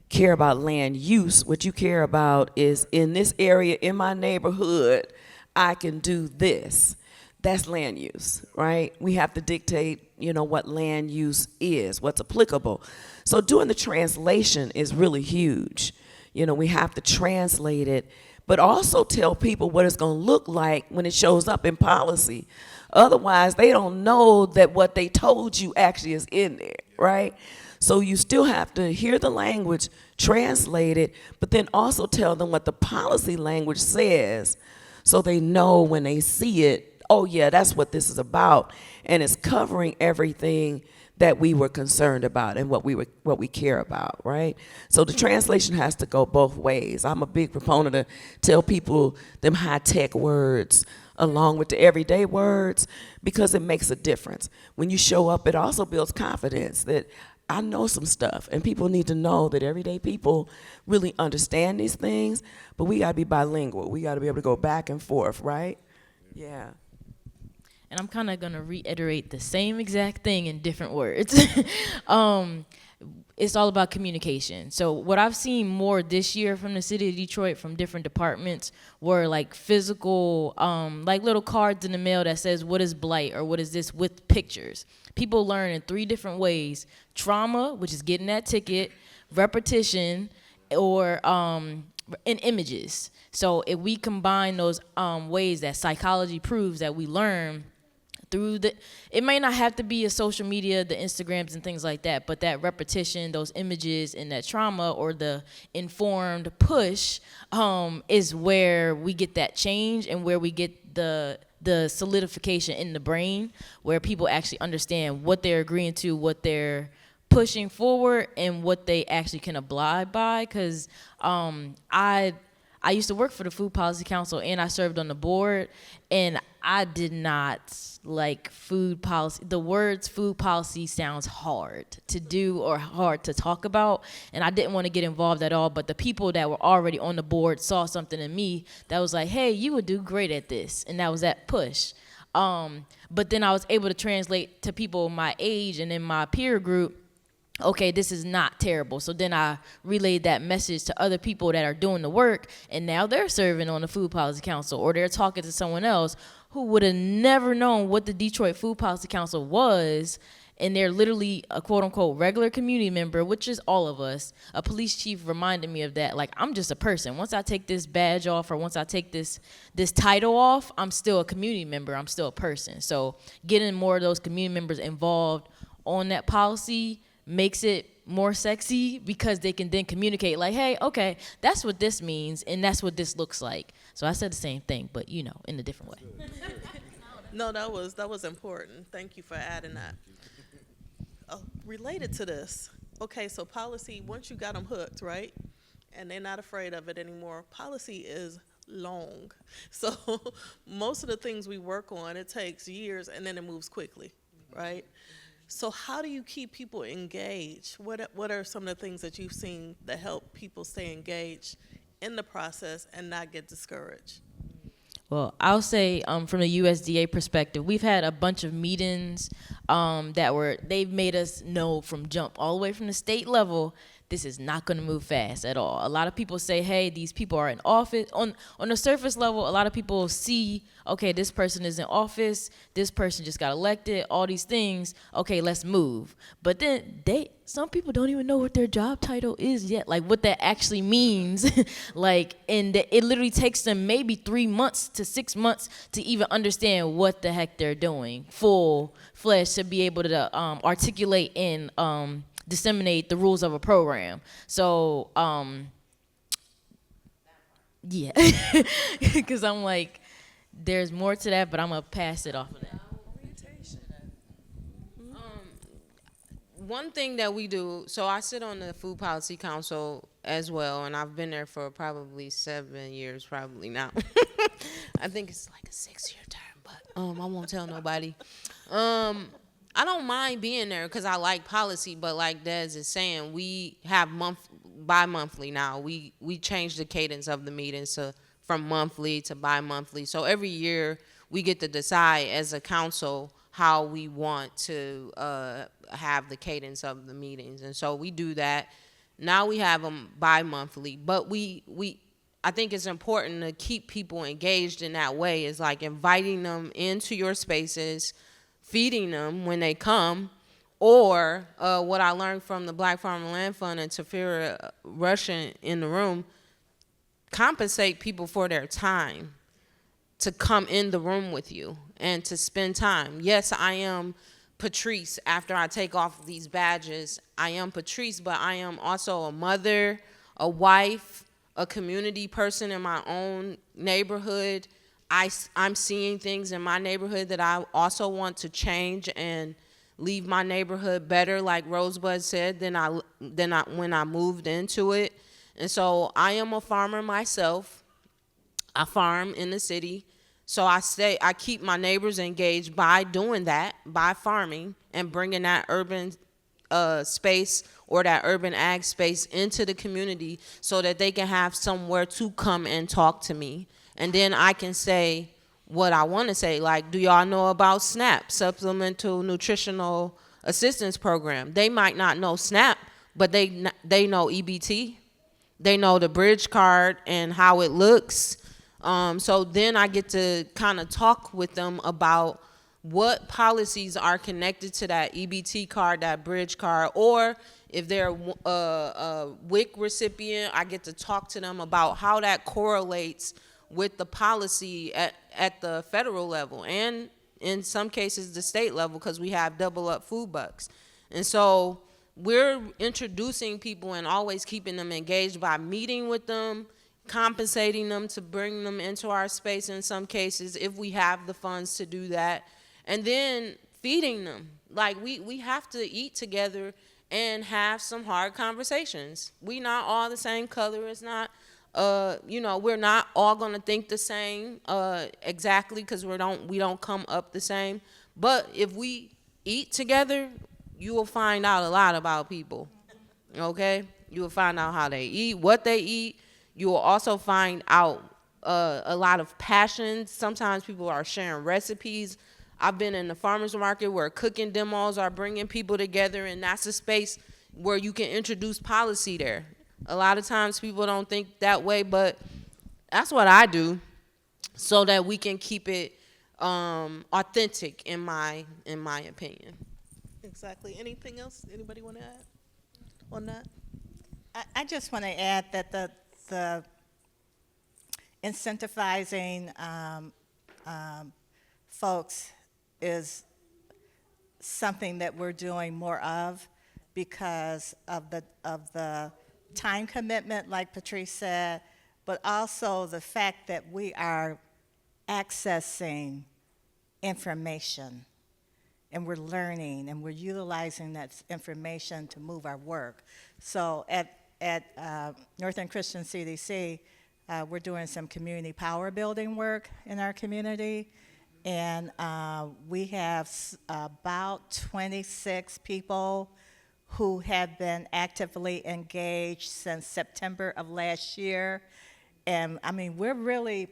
care about land use. What you care about is, in this area, in my neighborhood, I can do this. That's land use, right? We have to dictate, you know, what land use is, what's applicable. So doing the translation is really huge. You know, we have to translate it, but also tell people what it's going to look like when it shows up in policy. Otherwise, they don't know that what they told you actually is in there, right? So you still have to hear the language, translate it, but then also tell them what the policy language says, so they know when they see it, oh yeah, that's what this is about, and it's covering everything that we were concerned about and what we care about, right? So the translation has to go both ways. I'm a big proponent to tell people them high-tech words along with the everyday words, because it makes a difference. When you show up, it also builds confidence that I know some stuff, and people need to know that everyday people really understand these things, but we gotta be bilingual. We gotta be able to go back and forth, right? Yeah.
And I'm kind of going to reiterate the same exact thing in different words. It's all about communication. So what I've seen more this year from the city of Detroit, from different departments, were like physical, like little cards in the mail that says, what is blight, or what is this, with pictures. People learn in 3 different ways: trauma, which is getting that ticket; repetition; or in images. So if we combine those ways that psychology proves that we learn through it may not have to be a social media, the Instagrams and things like that, but that repetition, those images, and that trauma, or the informed push, is where we get that change, and where we get the solidification in the brain, where people actually understand what they're agreeing to, what they're pushing forward, and what they actually can abide by. Because I used to work for the Food Policy Council, and I served on the board, and I did not like food policy. The words food policy sounds hard to do or hard to talk about, and I didn't want to get involved at all. But the people that were already on the board saw something in me that was like, hey, you would do great at this, and that was that push. But then I was able to translate to people my age and in my peer group, okay, this is not terrible. So then I relayed that message to other people that are doing the work, and now they're serving on the Food Policy Council, or they're talking to someone else who would have never known what the Detroit Food Policy Council was, and they're literally a quote-unquote regular community member, which is all of us. A police chief reminded me of that. Like, I'm just a person. Once I take this badge off, or once I take this title off, I'm still a community member. I'm still a person. So getting more of those community members involved on that policy makes it more sexy, because they can then communicate like, hey, okay, that's what this means, and that's what this looks like. So I said the same thing, but, you know, in a different way.
No, that was important. Thank you for adding that. Related to this, okay, so policy, once you got them hooked, right, and they're not afraid of it anymore, policy is long. So most of the things we work on, it takes years, and then it moves quickly, right? So how do you keep people engaged? What are some of the things that you've seen that help people stay engaged in the process and not get discouraged?
Well, I'll say from the USDA perspective, we've had a bunch of meetings they've made us know from jump, all the way from the state level, this is not going to move fast at all. A lot of people say, hey, these people are in office. On the surface level, a lot of people see, okay, this person is in office, this person just got elected, all these things, okay, let's move. But then some people don't even know what their job title is yet, like what that actually means. Like, and it literally takes them maybe 3 months to 6 months to even understand what the heck they're doing, full-fledged, to be able to articulate and disseminate the rules of a program. So, yeah, because I'm like, there's more to that, but I'm going to pass it off of that.
One thing that we do, so I sit on the Food Policy Council as well, and I've been there for probably 7 years, probably now. I think it's like a 6-year term, but I won't tell nobody. I don't mind being there because I like policy, but like Des is saying, we have bi-monthly now. We changed the cadence of the meetings to from monthly to bi-monthly. So every year we get to decide as a council how we want to have the cadence of the meetings. And so we do that. Now we have them bi-monthly, but I think it's important to keep people engaged in that way. Is like inviting them into your spaces, feeding them when they come, or what I learned from the Black Farm and Land Fund and Tafira Russian in the room, compensate people for their time to come in the room with you and to spend time. Yes, I am Patrice. After I take off these badges, I am Patrice, but I am also a mother, a wife, a community person in my own neighborhood. I'm seeing things in my neighborhood that I also want to change and leave my neighborhood better, like Rosebud said, than when I moved into it. And so I am a farmer myself. I farm in the city. So I keep my neighbors engaged by doing that, by farming and bringing that urban space or that urban ag space into the community so that they can have somewhere to come and talk to me. And then I can say what I want to say, like, do y'all know about SNAP, Supplemental Nutritional Assistance Program? They might not know SNAP, but they know EBT. They know the bridge card and how it looks. So then I get to kind of talk with them about what policies are connected to that EBT card, that bridge card, or if they're a WIC recipient, I get to talk to them about how that correlates with the policy at the federal level and in some cases the state level, because we have double up food bucks. And so we're introducing people and always keeping them engaged by meeting with them, compensating them to bring them into our space in some cases if we have the funds to do that, and then feeding them. Like we have to eat together and have some hard conversations. We not all the same color. It's not we're not all gonna think the same exactly, because we don't come up the same. But if we eat together, you will find out a lot about people. Okay, you will find out how they eat, what they eat. You will also find out a lot of passion. Sometimes people are sharing recipes. I've been in the farmers market where cooking demos are bringing people together, and that's a space where you can introduce policy there. A lot of times people don't think that way, but that's what I do so that we can keep it authentic, in my opinion.
Exactly. Anything else anybody want to add on that?
I just want to add that the incentivizing folks is something that we're doing more of because of the time commitment, like Patrice said, but also the fact that we are accessing information and we're learning and we're utilizing that information to move our work. So at Northern Christian CDC, we're doing some community power building work in our community, and we have about 26 people who have been actively engaged since September of last year. And I mean, we're really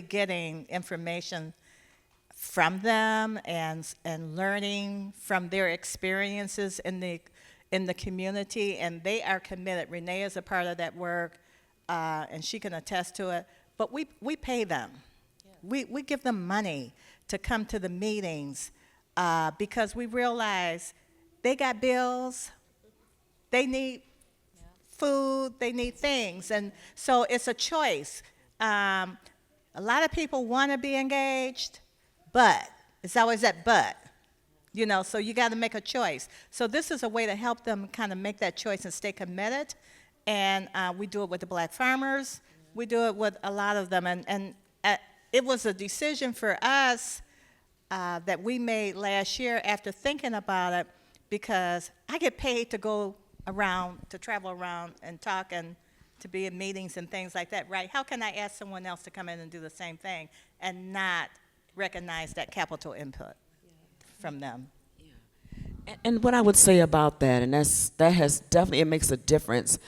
getting information from them and learning from their experiences in the community, and they are committed. Renee is a part of that work, and she can attest to it. But we pay them. Yeah. We give them money to come to the meetings because we realize they got bills, they need food, they need things, and so it's a choice. A lot of people want to be engaged, but it's always that but. So you got to make a choice. So this is a way to help them kind of make that choice and stay committed. And we do it with the Black farmers. We do it with a lot of them. And it was a decision for us that we made last year after thinking about it, because I get paid to go around, to travel around and talk and to be in meetings and things like that, right? How can I ask someone else to come in and do the same thing and not recognize that capital input from them?
And what I would say about that, and that has definitely, it makes a difference.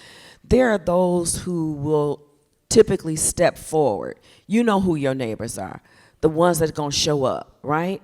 There are those who will typically step forward. You know who your neighbors are, the ones that are going to show up, right?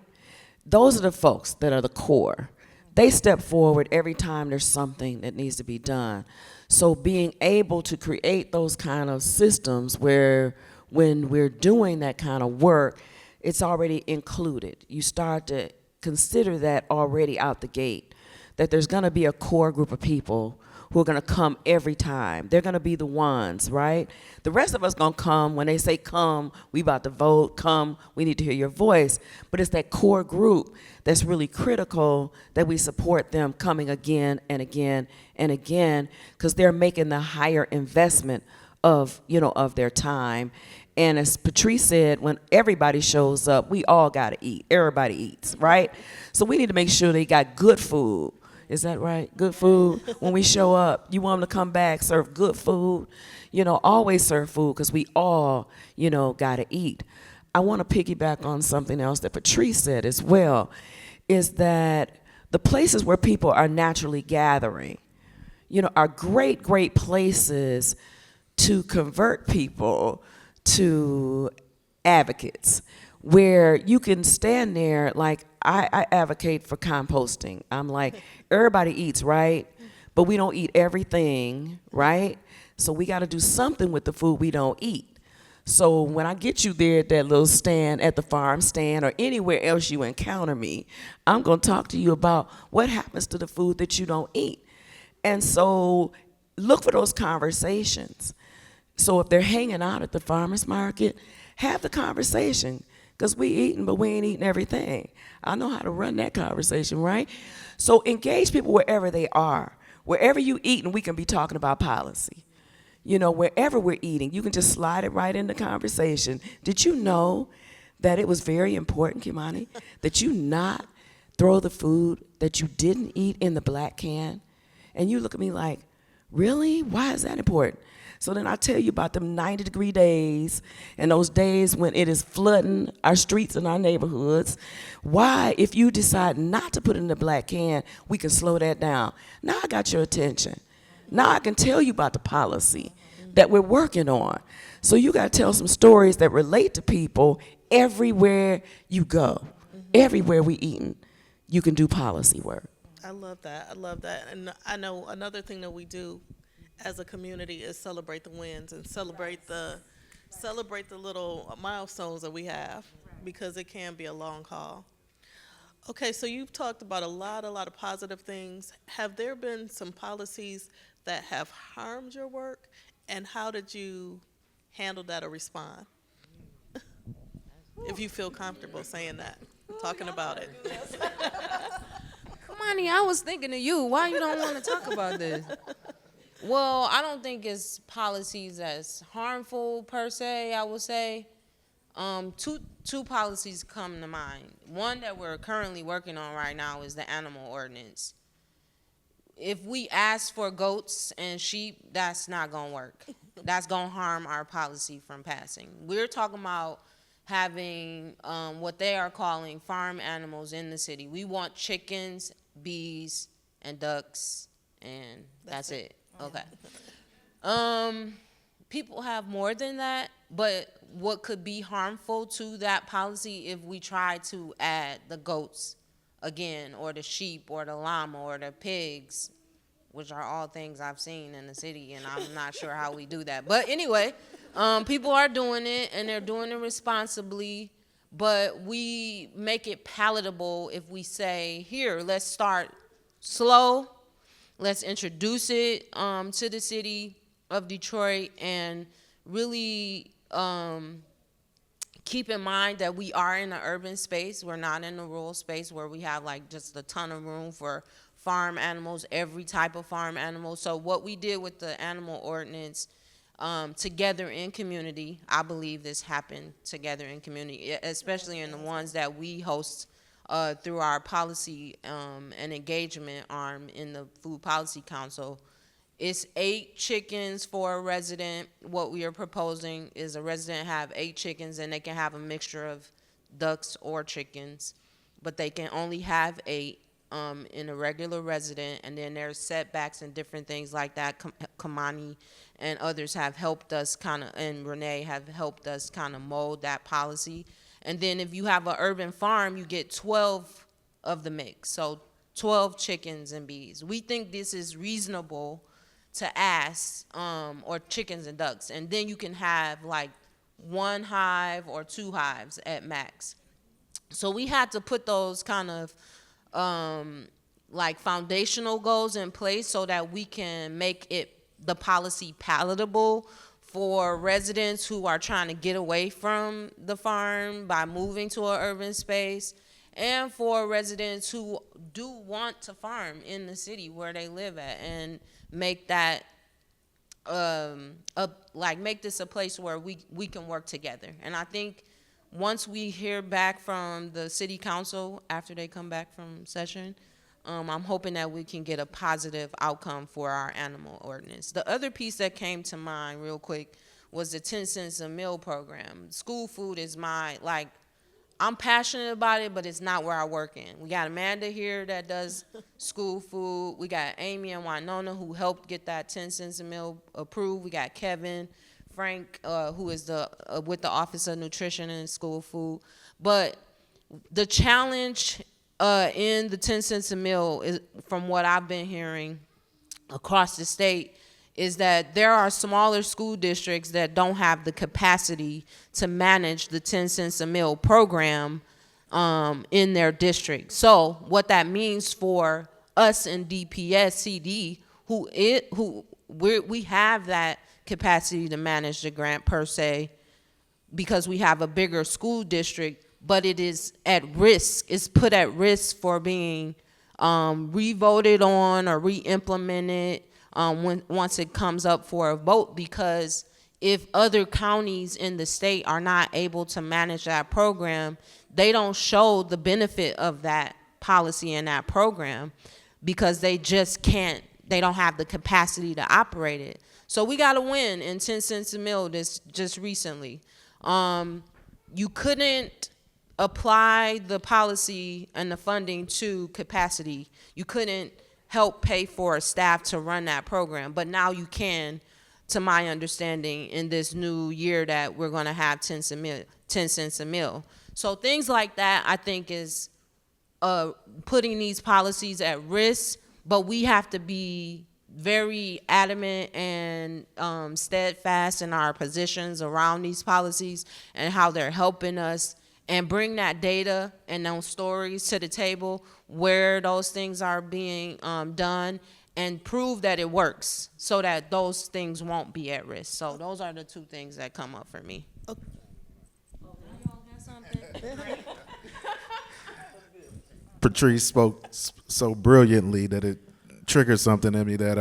Those are the folks that are the core. They step forward every time there's something that needs to be done. So being able to create those kind of systems where when we're doing that kind of work, it's already included. You start to consider that already out the gate, that there's going to be a core group of people who are going to come every time. They're going to be the ones, right? The rest of us going to come when they say come, we about to vote, come, we need to hear your voice. But it's that core group that's really critical that we support them coming again and again and again, because they're making the higher investment of, of their time. And as Patrice said, when everybody shows up, we all got to eat. Everybody eats, right? So we need to make sure they got good food. Is that right? Good food. When we show up, you want them to come back, serve good food. Always serve food, because we all, got to eat. I want to piggyback on something else that Patrice said as well, is that the places where people are naturally gathering, are great, great places to convert people to advocates, where you can stand there. Like I advocate for composting. I'm like, everybody eats, right? But we don't eat everything, right? So we got to do something with the food we don't eat. So when I get you there at that little stand, at the farm stand, or anywhere else you encounter me, I'm going to talk to you about what happens to the food that you don't eat. And so look for those conversations. So if they're hanging out at the farmer's market, have the conversation, because we eating, but we ain't eating everything. I know how to run that conversation, right? So engage people wherever they are. Wherever you eating, we can be talking about policy. Wherever we're eating, you can just slide it right in the conversation. Did you know that it was very important, Kimani, that you not throw the food that you didn't eat in the black can? And you look at me like, really? Why is that important? So then I tell you about them 90-degree days and those days when it is flooding our streets and our neighborhoods. Why, if you decide not to put it in the black can, we can slow that down. Now I got your attention. Now I can tell you about the policy that we're working on. So you got to tell some stories that relate to people everywhere you go. Everywhere we eating, you can do policy work.
I love that. I love that. And I know another thing that we do as a community is celebrate the wins and celebrate the little milestones that we have, because it can be a long haul. Okay, so you've talked about a lot of positive things. Have there been some policies that have harmed your work, and how did you handle that or respond? If you feel comfortable saying that, talking about it.
Come on, I was thinking of you. Why you don't want to talk about this? Well, I don't think it's policies as harmful per se, I would say. Two policies come to mind. One that we're currently working on right now is the animal ordinance. If we ask for goats and sheep, that's not going to work. That's going to harm our policy from passing. We're talking about having what they are calling farm animals in the city. We want chickens, bees, and ducks, and that's it. Okay. People have more than that, but what could be harmful to that policy if we try to add the goats again, or the sheep, or the llama, or the pigs, which are all things I've seen in the city, and I'm not sure how we do that. But anyway, people are doing it, and they're doing it responsibly, but we make it palatable if we say, here, let's start slow. Let's introduce it to the city of Detroit, and really keep in mind that we are in an urban space. We're not in a rural space where we have like just a ton of room for farm animals, every type of farm animal. So what we did with the animal ordinance, together in community, I believe this happened together in community, especially in the ones that we host through our policy and engagement arm in the Food Policy Council. It's 8 chickens for a resident. What we are proposing is a resident have 8 chickens, and they can have a mixture of ducks or chickens, but they can only have 8 in a regular resident, and then there's setbacks and different things like that Kamani and others have helped us and Renee have helped us kind of mold that policy. And then if you have an urban farm, you get 12 of the mix, so 12 chickens and bees. We think this is reasonable to ask, or chickens and ducks, and then you can have like 1 hive or 2 hives at max. So we had to put those kind of like foundational goals in place so that we can make the policy palatable for residents who are trying to get away from the farm by moving to an urban space, and for residents who do want to farm in the city where they live at, and make that make this a place where we can work together. And I think once we hear back from the city council after they come back from session, I'm hoping that we can get a positive outcome for our animal ordinance. The other piece that came to mind real quick was the 10 cents a meal program. School food is I'm passionate about it, but it's not where I work in. We got Amanda here that does school food. We got Amy and Winona who helped get that 10 cents a meal approved. We got Kevin, Frank, who is with the Office of Nutrition and School Food. But the challenge in the 10 cents a meal is, from what I've been hearing across the state, is that there are smaller school districts that don't have the capacity to manage the 10 cents a meal program in their district. So what that means for us in DPS CD, we have that capacity to manage the grant per se, because we have a bigger school district, but it is at risk. It's put at risk for being re-voted on or re-implemented once it comes up for a vote, because if other counties in the state are not able to manage that program, they don't show the benefit of that policy and that program because they just can't, they don't have the capacity to operate it. So we got to win in 10 cents a meal just recently. You couldn't apply the policy and the funding to capacity. You couldn't help pay for staff to run that program, but now you can, to my understanding, in this new year that we're going to have 10 cents a meal. So things like that, I think, is putting these policies at risk, but we have to be very adamant and steadfast in our positions around these policies and how they're helping us, and bring that data and those stories to the table where those things are being done, and prove that it works so that those things won't be at risk. So those are the 2 things that come up for me.
Patrice spoke so brilliantly that it triggered something in me that,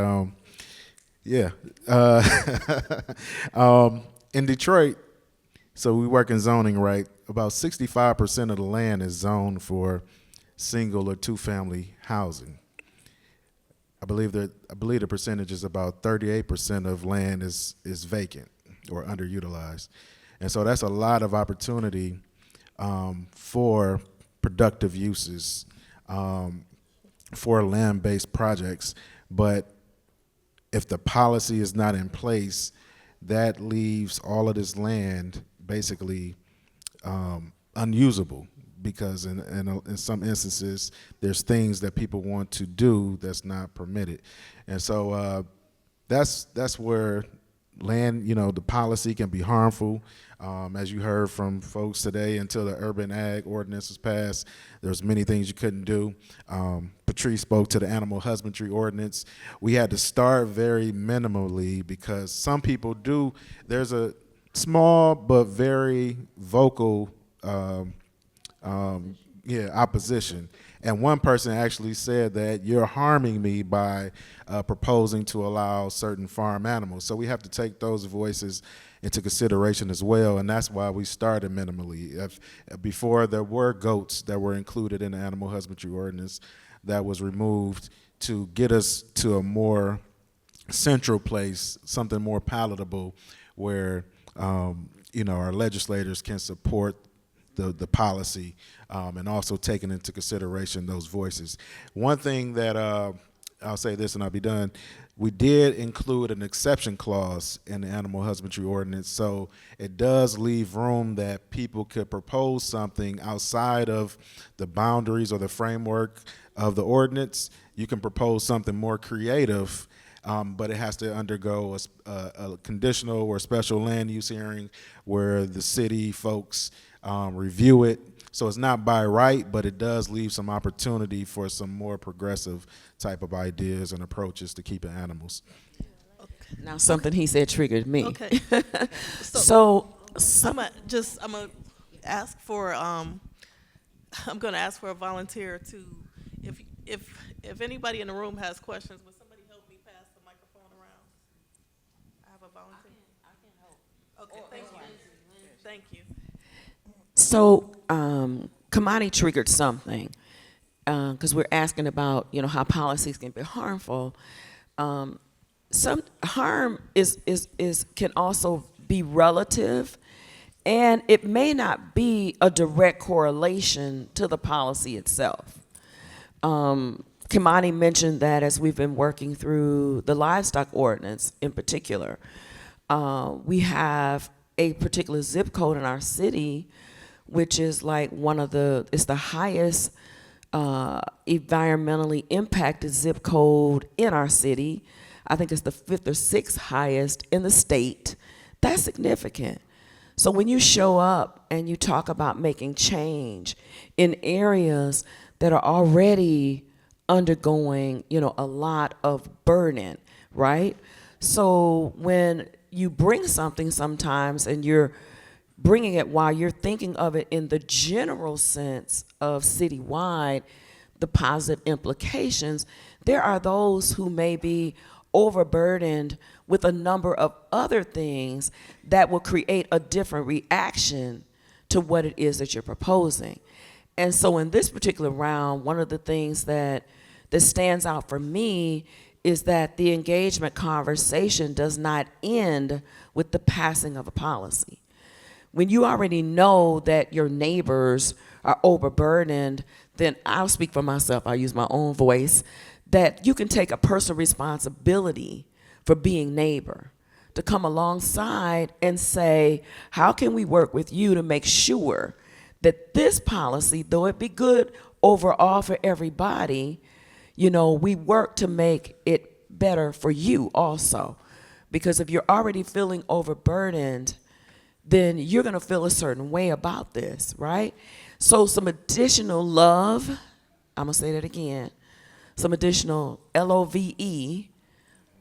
in Detroit, so we work in zoning, right? About 65% of the land is zoned for single or 2-family housing. I believe the percentage is about 38% of land is vacant or underutilized. And so that's a lot of opportunity for productive uses, for land-based projects. But if the policy is not in place, that leaves all of this land basically unusable, because in some instances there's things that people want to do that's not permitted. And so that's where land, the policy can be harmful. As you heard from folks today, until the urban ag ordinance was passed, there's many things you couldn't do. Patrice spoke to the animal husbandry ordinance. We had to start very minimally, because some people do, there's a small but very vocal opposition. And one person actually said that you're harming me by proposing to allow certain farm animals. So we have to take those voices into consideration as well, and that's why we started minimally. Before, there were goats that were included in the animal husbandry ordinance that was removed to get us to a more central place, something more palatable, where our legislators can support the policy, and also taking into consideration those voices. One thing that I'll say this and I'll be done. We did include an exception clause in the animal husbandry ordinance, so it does leave room that people could propose something outside of the boundaries or the framework of the ordinance. You can propose something more creative, but it has to undergo a conditional or special land use hearing where the city folks review it. So it's not by right, but it does leave some opportunity for some more progressive type of ideas and approaches to keeping animals.
Now, something he said triggered me.
Okay.
So,
I'm gonna ask for I'm gonna ask for a volunteer to, if anybody in the room has questions, would somebody help me pass the microphone around? I have a volunteer. I can help. Okay, thank you. Thank you.
So, Kamani triggered something because we're asking about, how policies can be harmful. Some harm can also be relative, and it may not be a direct correlation to the policy itself. Kamani mentioned that as we've been working through the livestock ordinance in particular, we have a particular zip code in our city which is like it's the highest environmentally impacted zip code in our city. I think it's the 5th or 6th highest in the state. That's significant. So when you show up and you talk about making change in areas that are already undergoing, a lot of burden, right? So when you bring something sometimes and you're bringing it while you're thinking of it in the general sense of citywide, the positive implications, there are those who may be overburdened with a number of other things that will create a different reaction to what it is that you're proposing. And so in this particular round, one of the things that stands out for me is that the engagement conversation does not end with the passing of a policy. When you already know that your neighbors are overburdened, then I'll speak for myself, I'll use my own voice, that you can take a personal responsibility for being neighbor, to come alongside and say, how can we work with you to make sure that this policy, though it be good overall for everybody, we work to make it better for you also. Because if you're already feeling overburdened, then you're going to feel a certain way about this, right? So some additional love, I'm going to say that again, some additional LOVE,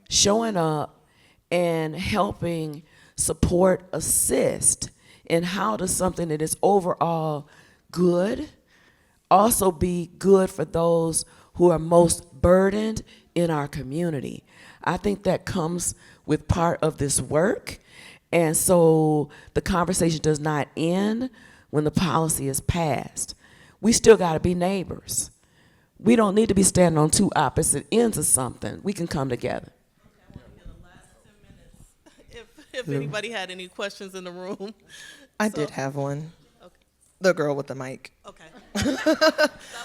showing up and helping support, assist in how does something that is overall good also be good for those who are most burdened in our community. I think that comes with part of this work. And so the conversation does not end when the policy is passed. We still got to be neighbors. We don't need to be standing on two opposite ends of something. We can come together.
Okay, I want to get the last 10 minutes. If anybody had any questions in the room.
I did have one.
Okay.
The girl with the mic.
Okay.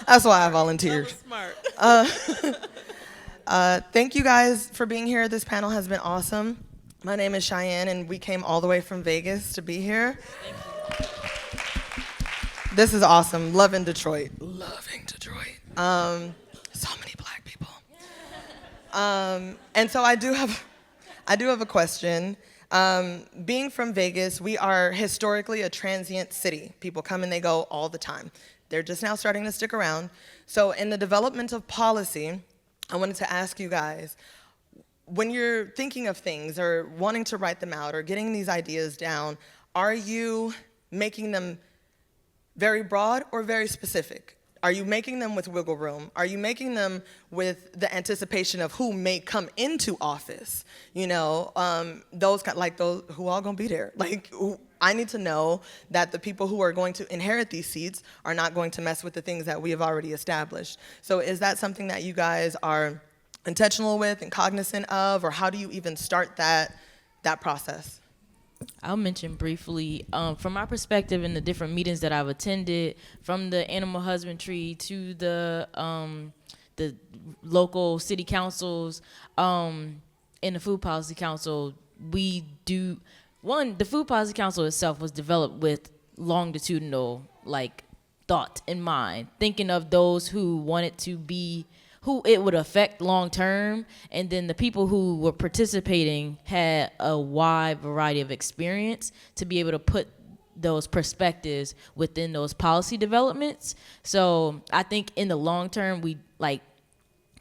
That's why I
That
volunteered.
was smart.
Thank you guys for being here. This panel has been awesome. My name is Cheyenne, and we came all the way from Vegas to be here. This is awesome. Loving Detroit. Loving Detroit. So many black people. And so I do have a question. Being from Vegas, we are historically a transient city. People come and they go all the time. They're just now starting to stick around. So in the development of policy, I wanted to ask you guys, when you're thinking of things or wanting to write them out or getting these ideas down, are you making them very broad or very specific? Are you making them with wiggle room? Are you making them with the anticipation of who may come into office? Those who all gonna be there. I need to know that the people who are going to inherit these seats are not going to mess with the things that we have already established. So is that something that you guys are intentional with and cognizant of, or how do you even start that process?
I'll mention briefly, from my perspective in the different meetings that I've attended, from the animal husbandry to the the local city councils, and the Food Policy Council, we do, the Food Policy Council itself was developed with longitudinal, like, thought in mind, thinking of those who wanted to be, who it would affect long term, and then the people who were participating had a wide variety of experience to be able to put those perspectives within those policy developments. So I think in the long term, we, like,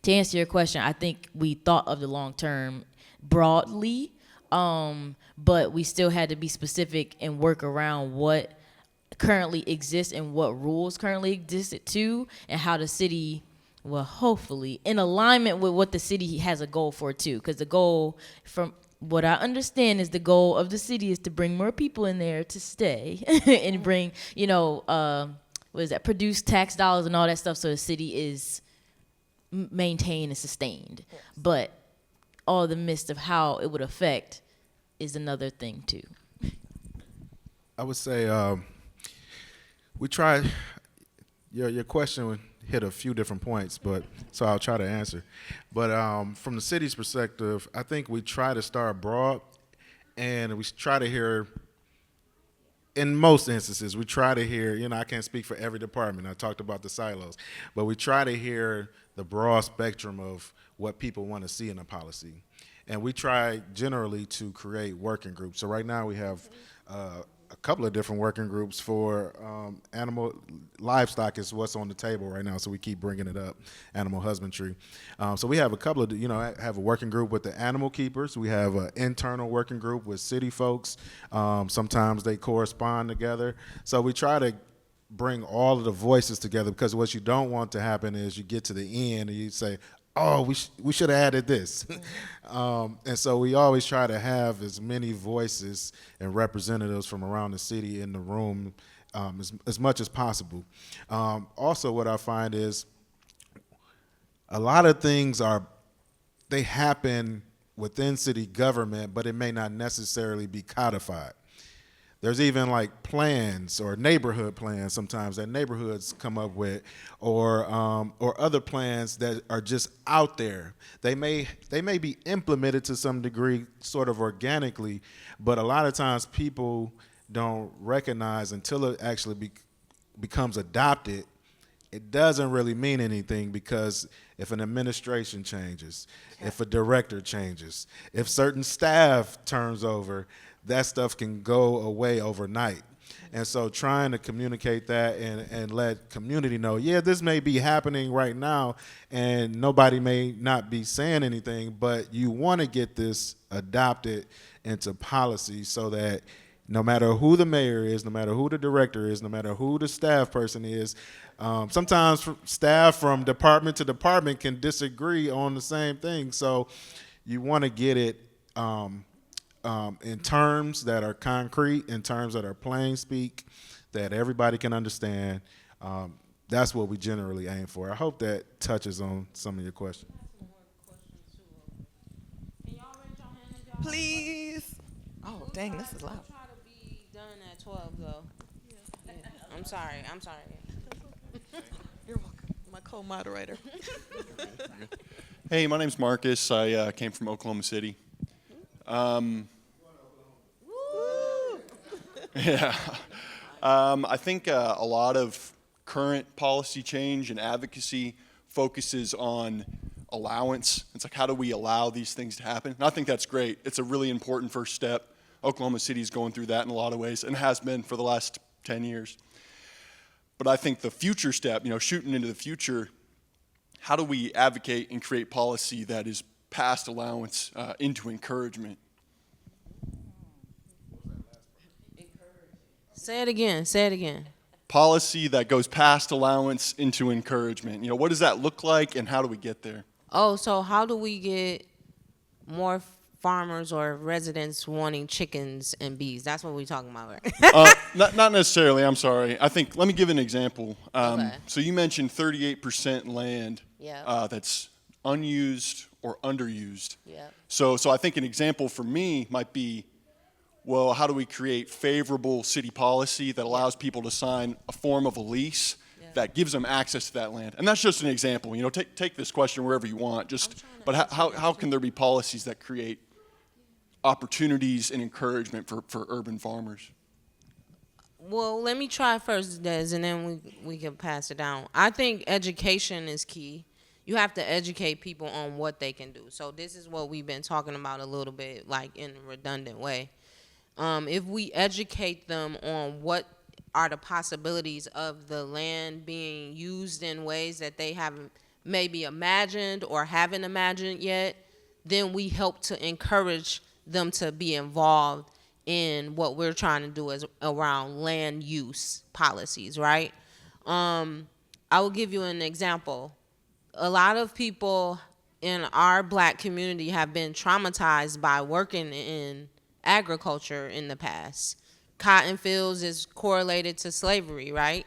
to answer your question, I think we thought of the long term broadly, but we still had to be specific and work around what currently exists and what rules currently existed too, and how the city, well, hopefully in alignment with what the city has a goal for too, because the goal, from what I understand, is the goal of the city is to bring more people in there to stay and bring, what is that, produce tax dollars and all that stuff, so the city is maintained and sustained. Yes. But all the midst of how it would affect is another thing too.
I would say we tried, your question hit a few different points, but so I'll try to answer. But from the city's perspective, I think we try to start broad, and we try to hear, in most instances, we try to hear, I can't speak for every department. I talked about the silos, but we try to hear the broad spectrum of what people want to see in a policy. And we try generally to create working groups. So right now we have a couple of different working groups for livestock is what's on the table right now, so we keep bringing it up, animal husbandry. So we have a couple of, have a working group with the animal keepers. We have an internal working group with city folks. Sometimes they correspond together. So we try to bring all of the voices together, because what you don't want to happen is you get to the end and you say, oh, we should have added this. And so we always try to have as many voices and representatives from around the city in the room as much as possible. Also, what I find is a lot of things they happen within city government, but it may not necessarily be codified. There's even like plans or neighborhood plans sometimes that neighborhoods come up with, or other plans that are just out there. They may be implemented to some degree, sort of organically, but a lot of times people don't recognize until it actually becomes adopted. It doesn't really mean anything, because if an administration changes, if a director changes, if certain staff turns over, that stuff can go away overnight. And so trying to communicate that and let community know, yeah, this may be happening right now and nobody may not be saying anything, but you want to get this adopted into policy so that no matter who the mayor is, no matter who the director is, no matter who the staff person is, sometimes staff from department to department can disagree on the same thing. So you want to get it in terms that are concrete, in terms that are plain speak, that everybody can understand. That's what we generally aim for. I hope that touches on some of your questions.
Please. Oh, dang, this is loud.
Try to be done at 12 though. Yeah. I'm sorry.
You're welcome. My co-moderator.
Hey, my name's Marcus. I came from Oklahoma City. Yeah. I think a lot of current policy change and advocacy focuses on allowance. It's like, how do we allow these things to happen? And I think that's great. It's a really important first step. Oklahoma City is going through that in a lot of ways, and has been for the last 10 years. But I think the future step, shooting into the future, how do we advocate and create policy that is past allowance into encouragement?
Say it again.
Policy that goes past allowance into encouragement. What does that look like, and how do we get there?
Oh, so how do we get more farmers or residents wanting chickens and bees? That's what we're talking about, right?
Not necessarily. I'm sorry. I think, let me give an example.
Okay.
So you mentioned 38% land
Yeah.
that's unused or underused.
Yeah.
So I think an example for me might be, well, how do we create favorable city policy that allows people to sign a form of a lease that gives them access to that land. And that's just an example. You know, take this question wherever you want. But how can there be policies that create opportunities and encouragement for urban farmers?
Well, let me try first, Des, and then we can pass it down. I think education is key. You have to educate people on what they can do. So this is what we've been talking about a little bit, like in a redundant way. If we educate them on what are the possibilities of the land being used in ways that they haven't maybe imagined or haven't imagined yet, then we help to encourage them to be involved in what we're trying to do as around land use policies, right? I will give you an example. A lot of people in our black community have been traumatized by working in agriculture in the past. Cotton fields is correlated to slavery, right?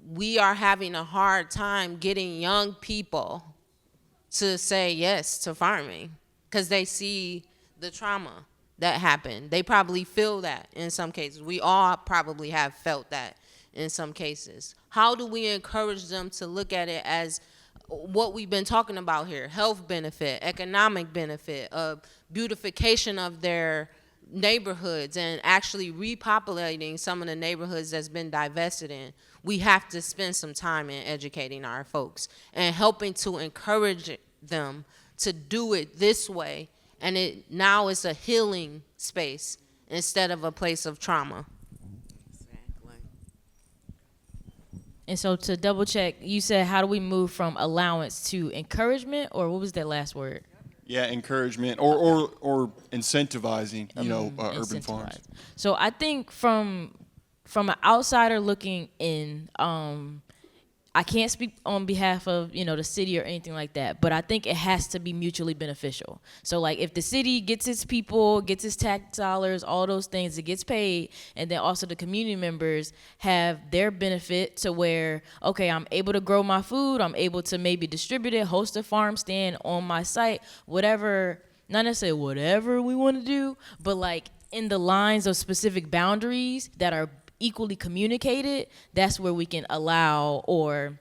We are having a hard time getting young people to say yes to farming because they see the trauma that happened. They probably feel that in some cases. We all probably have felt that in some cases. How do we encourage them to look at it as what we've been talking about here? Health benefit, economic benefit, beautification of their neighborhoods and actually repopulating some of the neighborhoods that's been divested in. We have to spend some time in educating our folks and helping to encourage them to do it this way. And now it's a healing space instead of a place of trauma.
Exactly.
And so to double check, you said how do we move from allowance to encouragement, or what was that last word?
Yeah, encouragement or incentivizing, urban farms.
Incentivize. So I think from an outsider looking in, I can't speak on behalf of, the city or anything like that, but I think it has to be mutually beneficial. So like if the city gets its people, gets its tax dollars, all those things, it gets paid, and then also the community members have their benefit to where, okay, I'm able to grow my food, I'm able to maybe distribute it, host a farm stand on my site, whatever, not necessarily whatever we want to do, but like in the lines of specific boundaries that are equally communicated, that's where we can allow or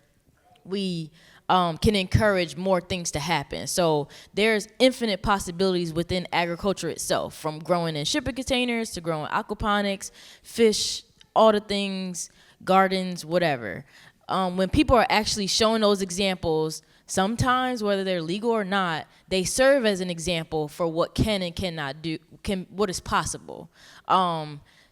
we can encourage more things to happen. So there's infinite possibilities within agriculture itself, from growing in shipping containers to growing aquaponics, fish, all the things, gardens, whatever. When people are actually showing those examples, sometimes whether they're legal or not, they serve as an example for what can and cannot do, what is possible.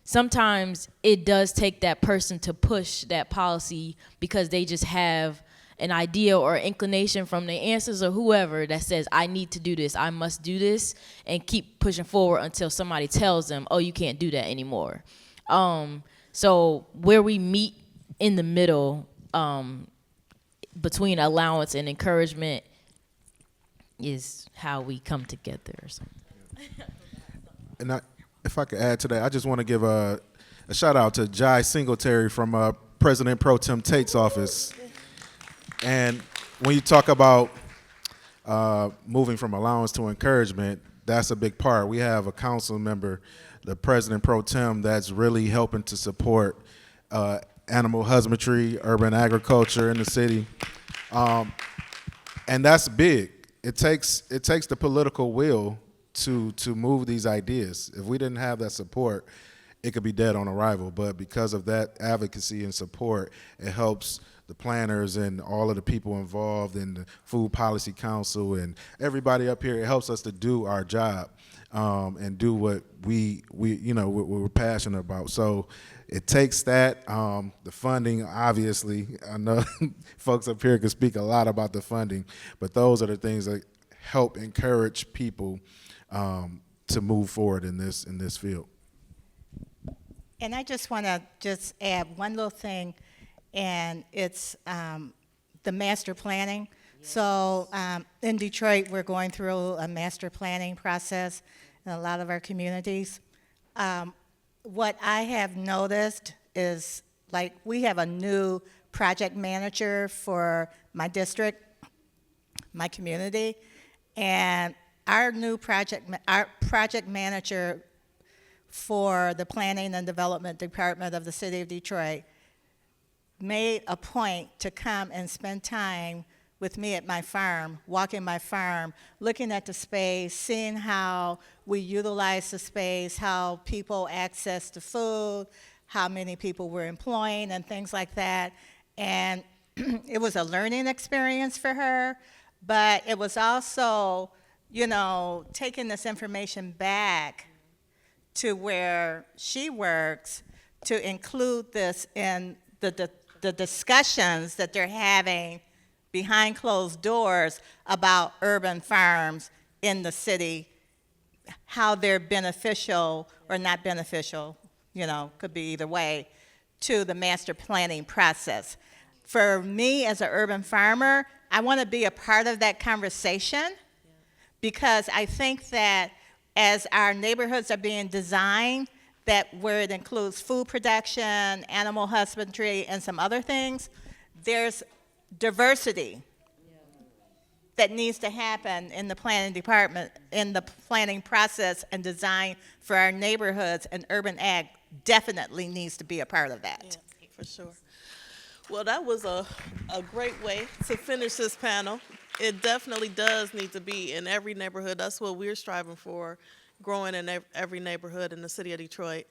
Sometimes it does take that person to push that policy because they just have an idea or inclination from their ancestors or whoever that says, I need to do this, I must do this, and keep pushing forward until somebody tells them, oh, you can't do that anymore. So where we meet in the middle between allowance and encouragement is how we come together or something.
And if I could add to that, I just want to give a shout out to Jai Singletary from President Pro Tem Tate's office. And when you talk about moving from allowance to encouragement, that's a big part. We have a council member, the President Pro Tem, that's really helping to support animal husbandry, urban agriculture in the city. And that's big. It takes the political will to move these ideas. If we didn't have that support, it could be dead on arrival. But because of that advocacy and support, it helps the planners and all of the people involved in the Food Policy Council and everybody up here. It helps us to do our job and do what we're passionate about. So it takes that. The funding, obviously, I know folks up here can speak a lot about the funding, but those are the things that help encourage people to move forward in this field.
And I just want to add one little thing, and it's the master planning. Yes. So in Detroit, we're going through a master planning process in a lot of our communities. What I have noticed is, like, we have a new project manager for my district, my community, and our project manager for the Planning and Development Department of the City of Detroit made a point to come and spend time with me at my farm, walking my farm, looking at the space, seeing how we utilize the space, how people access the food, how many people we're employing, and things like that. And it was a learning experience for her, but it was also, you know, taking this information back to where she works to include this in the discussions that they're having behind closed doors about urban farms in the city, how they're beneficial or not beneficial, you know, could be either way, to the master planning process. For me as an urban farmer, I want to be a part of that conversation because I think that as our neighborhoods are being designed, that where it includes food production, animal husbandry, and some other things, there's diversity that needs to happen in the planning department, in the planning process and design for our neighborhoods, and urban ag definitely needs to be a part of that.
Yeah, for sure. Well, that was a great way to finish this panel. It definitely does need to be in every neighborhood. That's what we're striving for, growing in every neighborhood in the city of Detroit.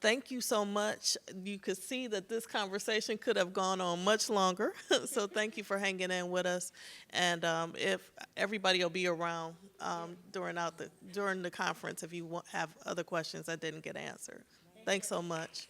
Thank you so much. You could see that this conversation could have gone on much longer. So thank you for hanging in with us. And if everybody will be around during the conference if you have other questions that didn't get answered. Thanks so much.